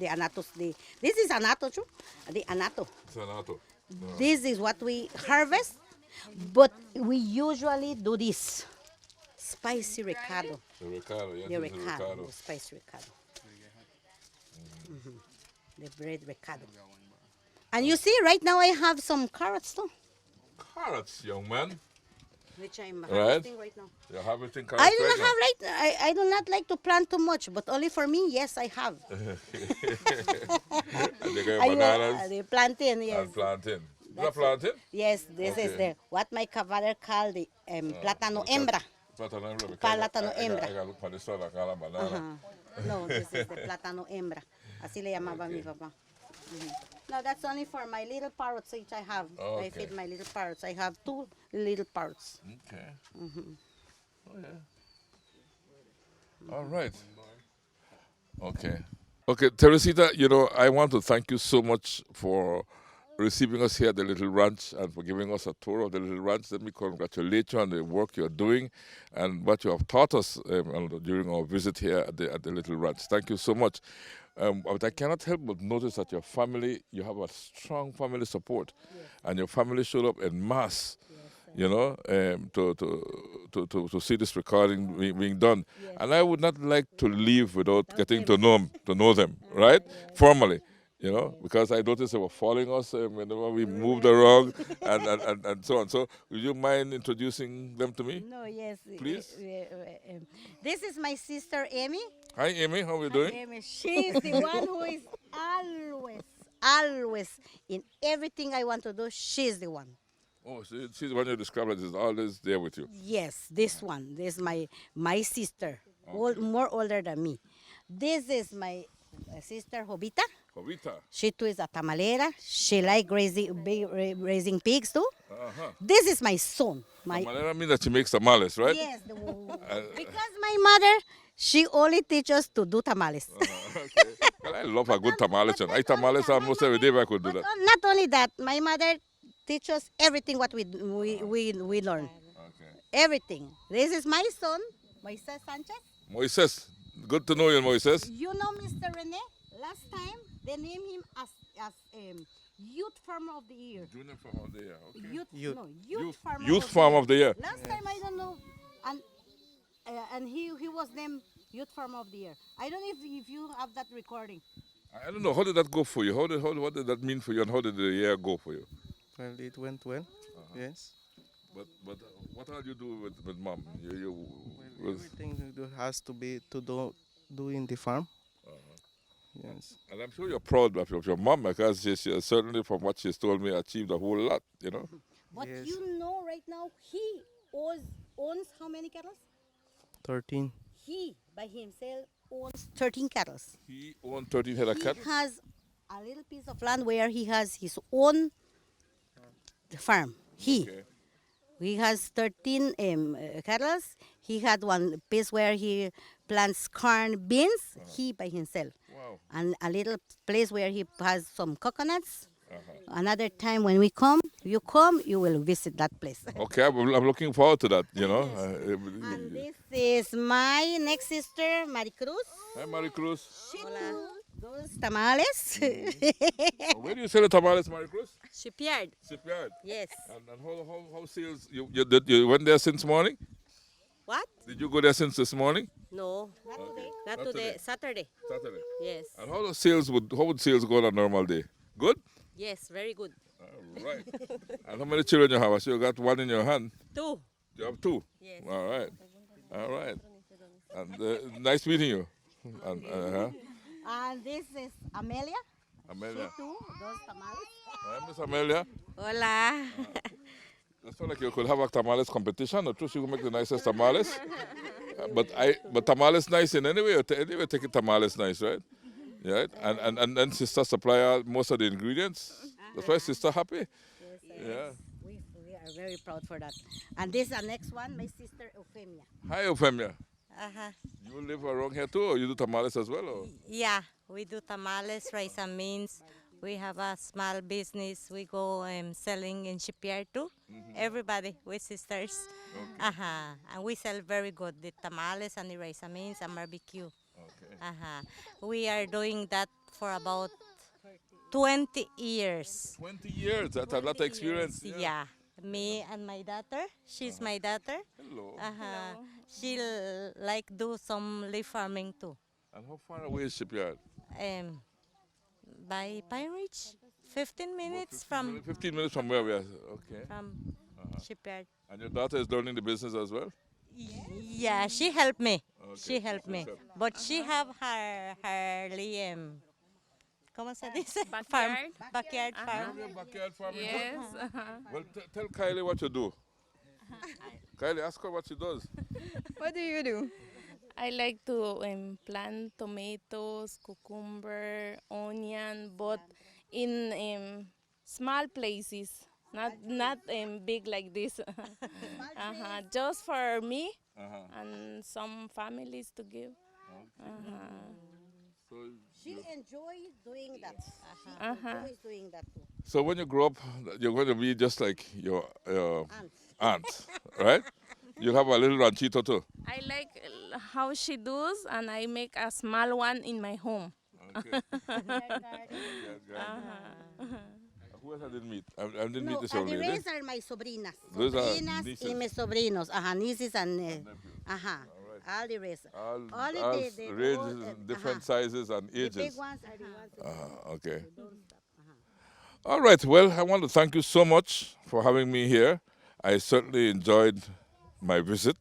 Speaker 8: anatos. This is anato, too. The anato.
Speaker 3: It's anato.
Speaker 8: This is what we harvest, but we usually do this. Spicy ricardo.
Speaker 3: The ricardo, yes.
Speaker 8: The ricardo, the spicy ricardo. The bread ricardo. And you see, right now I have some carrots too.
Speaker 3: Carrots, young man.
Speaker 8: Which I'm harvesting right now.
Speaker 3: You're harvesting carrots
Speaker 8: I do not like to plant too much, but only for me, yes, I have.
Speaker 3: And they got bananas.
Speaker 8: The plantain, yes.
Speaker 3: And plantain. Is that plantain?
Speaker 8: Yes, this is what my father called the plátano hembra.
Speaker 3: Plátano hembra. because
Speaker 8: Plátano hembra.
Speaker 3: I gotta look for this one, like a banana.
Speaker 8: No, this is the plátano hembra. Así le llamaba mi papá. No, that's only for my little parrots which I have. I
Speaker 3: Okay.
Speaker 8: feed my little parrots. I have 2 little parrots.
Speaker 3: Okay. Oh, yeah. All right. Okay. Okay, Teresita, I want to thank you so much for receiving us here at the Little Ranch and for giving us a tour of the Little Ranch. Let me congratulate you on the work you're doing and what you have taught us during our visit here at the Little Ranch. Thank you so much. But I cannot help but notice that your family, you have a strong family support, and your family showed up en masse, to see this recording being done. And I would not like to leave without getting to know them, right? Formally. Because I noticed they were following us whenever we moved around and so on. So, would you mind introducing them to me?
Speaker 8: No, yes.
Speaker 3: Please.
Speaker 8: This is my sister Amy.
Speaker 3: Hi, Amy. How are you doing?
Speaker 8: Amy, she's the one who is always in everything I want to do. She's the one.
Speaker 3: Oh, she's the one you described that is always there with you.
Speaker 8: Yes, this one. This is my sister, more older than me. This is my sister Jovita.
Speaker 3: Jovita.
Speaker 8: She too is a tamalera. She like raising pigs too.
Speaker 3: Uh-huh.
Speaker 8: This is my son.
Speaker 3: Tamalera means that she makes tamales, right?
Speaker 8: Yes, because my mother, she only teaches to do tamales.
Speaker 3: Okay. Well, I love a good tamales. I tamales almost every day if I could do that.
Speaker 8: Not only that, my mother teaches everything what we learn.
Speaker 3: Okay.
Speaker 8: Everything. This is my son, Moises Sanchez.
Speaker 3: Moises. Good to know you, Moises.
Speaker 8: You know Mr. Rene? Last time, they named him as Youth Farmer of the Year.
Speaker 3: Junior Farmer of the Year. Okay.
Speaker 8: Youth
Speaker 3: Farmer of the Year.
Speaker 8: Last time, I don't know, and he was named Youth Farmer of the Year. I don't know if you have that recording.
Speaker 3: I don't know. How did that go for you? What did that mean for you, and how did the year go for you?
Speaker 10: Well, it went well. Yes.
Speaker 3: But what did you do with mom?
Speaker 10: Everything has to be do in the farm. Yes.
Speaker 3: And I'm sure you're proud of your mom because she certainly, from what she's told me, achieved a whole lot.
Speaker 8: But
Speaker 10: Yes.
Speaker 8: you know, right now he owns how many cattle?
Speaker 10: 13.
Speaker 8: He by himself owns 13 cattle.
Speaker 3: He owned 13 head of
Speaker 8: He
Speaker 3: cattle.
Speaker 8: has a little piece of land where he has his own farm. He has 13 cattle. He had one piece where he plants corn, beans, he by himself.
Speaker 3: Wow.
Speaker 8: And a little place where he has some coconuts. Another time when you will visit that place.
Speaker 3: Okay, I'm looking forward to that,
Speaker 8: And this is my next sister, Maricruz.
Speaker 3: Hi, Maricruz.
Speaker 8: She too does tamales.
Speaker 3: Where do you sell the tamales, Maricruz?
Speaker 8: Shipyard.
Speaker 3: Shipyard.
Speaker 8: Yes.
Speaker 3: And how sales? You went there since morning?
Speaker 11: What?
Speaker 3: Did you go there since this morning?
Speaker 11: No.
Speaker 3: Okay.
Speaker 11: Not today. Saturday.
Speaker 3: Saturday.
Speaker 11: Yes.
Speaker 3: And how would sales go on a normal day? Good?
Speaker 11: Yes, very good.
Speaker 3: All right. And how many children you have? I see you got one in your hand.
Speaker 11: 2.
Speaker 3: You have 2?
Speaker 11: Yes.
Speaker 3: All right. All right. And nice meeting you.
Speaker 8: And this is Amelia.
Speaker 3: Amelia.
Speaker 8: She too does tamales.
Speaker 3: Hi, Miss Amelia.
Speaker 11: Hola.
Speaker 3: It's not like you could have a tamales competition. Or true, she could make the nicest tamales. But tamales nice in any way. Anyway, take it tamales nice, right? Yeah. And then sister supply most of the ingredients. That's why sister happy.
Speaker 8: Yes.
Speaker 3: Yeah.
Speaker 8: We are very proud for that. And this is the next one, my sister Euphemia.
Speaker 3: Hi, Euphemia.
Speaker 11: Uh-huh.
Speaker 3: You live around here too, or you do tamales as well? Or?
Speaker 11: Yeah, we do tamales, rice and beans. We have a small business. We go selling in shipyard too. Everybody, we sisters.
Speaker 3: Okay.
Speaker 11: And we sell very good, the tamales and the rice and beans and barbecue.
Speaker 3: Okay.
Speaker 11: We are doing that for about 20 years.
Speaker 3: 20 years, that's a lot of experience.
Speaker 11: Yeah. Me and my daughter. She's my daughter.
Speaker 3: Hello.
Speaker 11: She like do some leaf farming too.
Speaker 3: And how far away is shipyard?
Speaker 11: By Pine Ridge, 15 minutes from
Speaker 3: 15 minutes from where we are. Okay.
Speaker 11: shipyard.
Speaker 3: And your daughter is learning the business as well?
Speaker 11: Yeah, she helped me.
Speaker 3: Okay.
Speaker 11: She helped me. But she have her ¿cómo se dice? Farm. Backyard farm.
Speaker 3: Backyard farm.
Speaker 12: Yes.
Speaker 3: Well, tell Kylie what you do. Kylie, ask her what she does.
Speaker 7: What do you do?
Speaker 12: I like to plant tomatoes, cucumber, onion, but in small places, not big like this. Just for me and some families to give.
Speaker 3: So
Speaker 8: She enjoys doing that.
Speaker 12: Uh-huh.
Speaker 8: She enjoys doing that too.
Speaker 3: So when you grow up, you're going to be just like your aunt, right? You'll have a little ranchito too.
Speaker 12: I like how she does, and I make a small one in my home.
Speaker 3: Okay. Who else I didn't meet? I didn't meet this
Speaker 8: the
Speaker 3: already.
Speaker 8: rest are my sobrinas.
Speaker 3: Those are
Speaker 8: Sobrinas
Speaker 3: nieces.
Speaker 8: y mis sobrinos. Nieces and all the rest.
Speaker 3: All
Speaker 8: Only the
Speaker 3: ranges,
Speaker 8: old,
Speaker 3: different sizes and ages.
Speaker 8: The big ones are the ones that
Speaker 3: Okay.
Speaker 8: don't stop.
Speaker 3: All right. Well, I want to thank you so much for having me here. I certainly enjoyed my visit.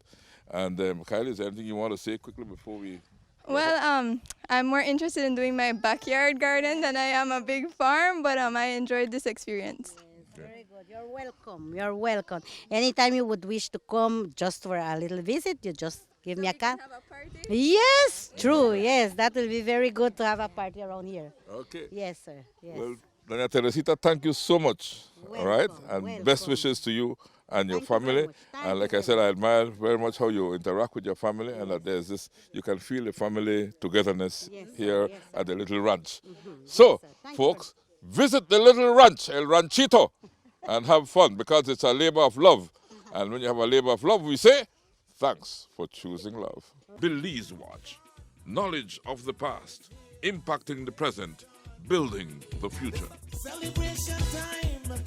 Speaker 3: And Kylie, is there anything you want to say quickly before we...
Speaker 7: Well, I'm more interested in doing my backyard garden than I am a big farm, but I enjoyed this experience.
Speaker 8: Very good. You're welcome. You're welcome. Anytime you would wish to come just for a little visit, you just give me a call.
Speaker 7: Have a party?
Speaker 8: Yes, true. Yes, that will be very good to have a party around here.
Speaker 3: Okay.
Speaker 8: Yes, sir. Yes.
Speaker 3: Well, Doña Teresita, thank you so much. All right? And best wishes to you and your
Speaker 8: Thank you very
Speaker 3: family.
Speaker 8: much. Thank
Speaker 3: And like
Speaker 8: you
Speaker 3: I said, I admire very much how you interact with your family and that there's this, you can feel the family togetherness here at the little ranch. So, folks, visit the little ranch, El Ranchito, and have fun because it's a labor of love. And when you have a labor of love, we say, thanks for choosing love. Belize Watch. Knowledge of the past, impacting the present, building the future.
Speaker 1: Celebration time.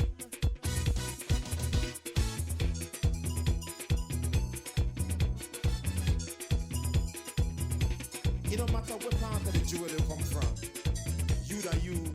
Speaker 1: It don't matter what part of the jewel they come from. You that you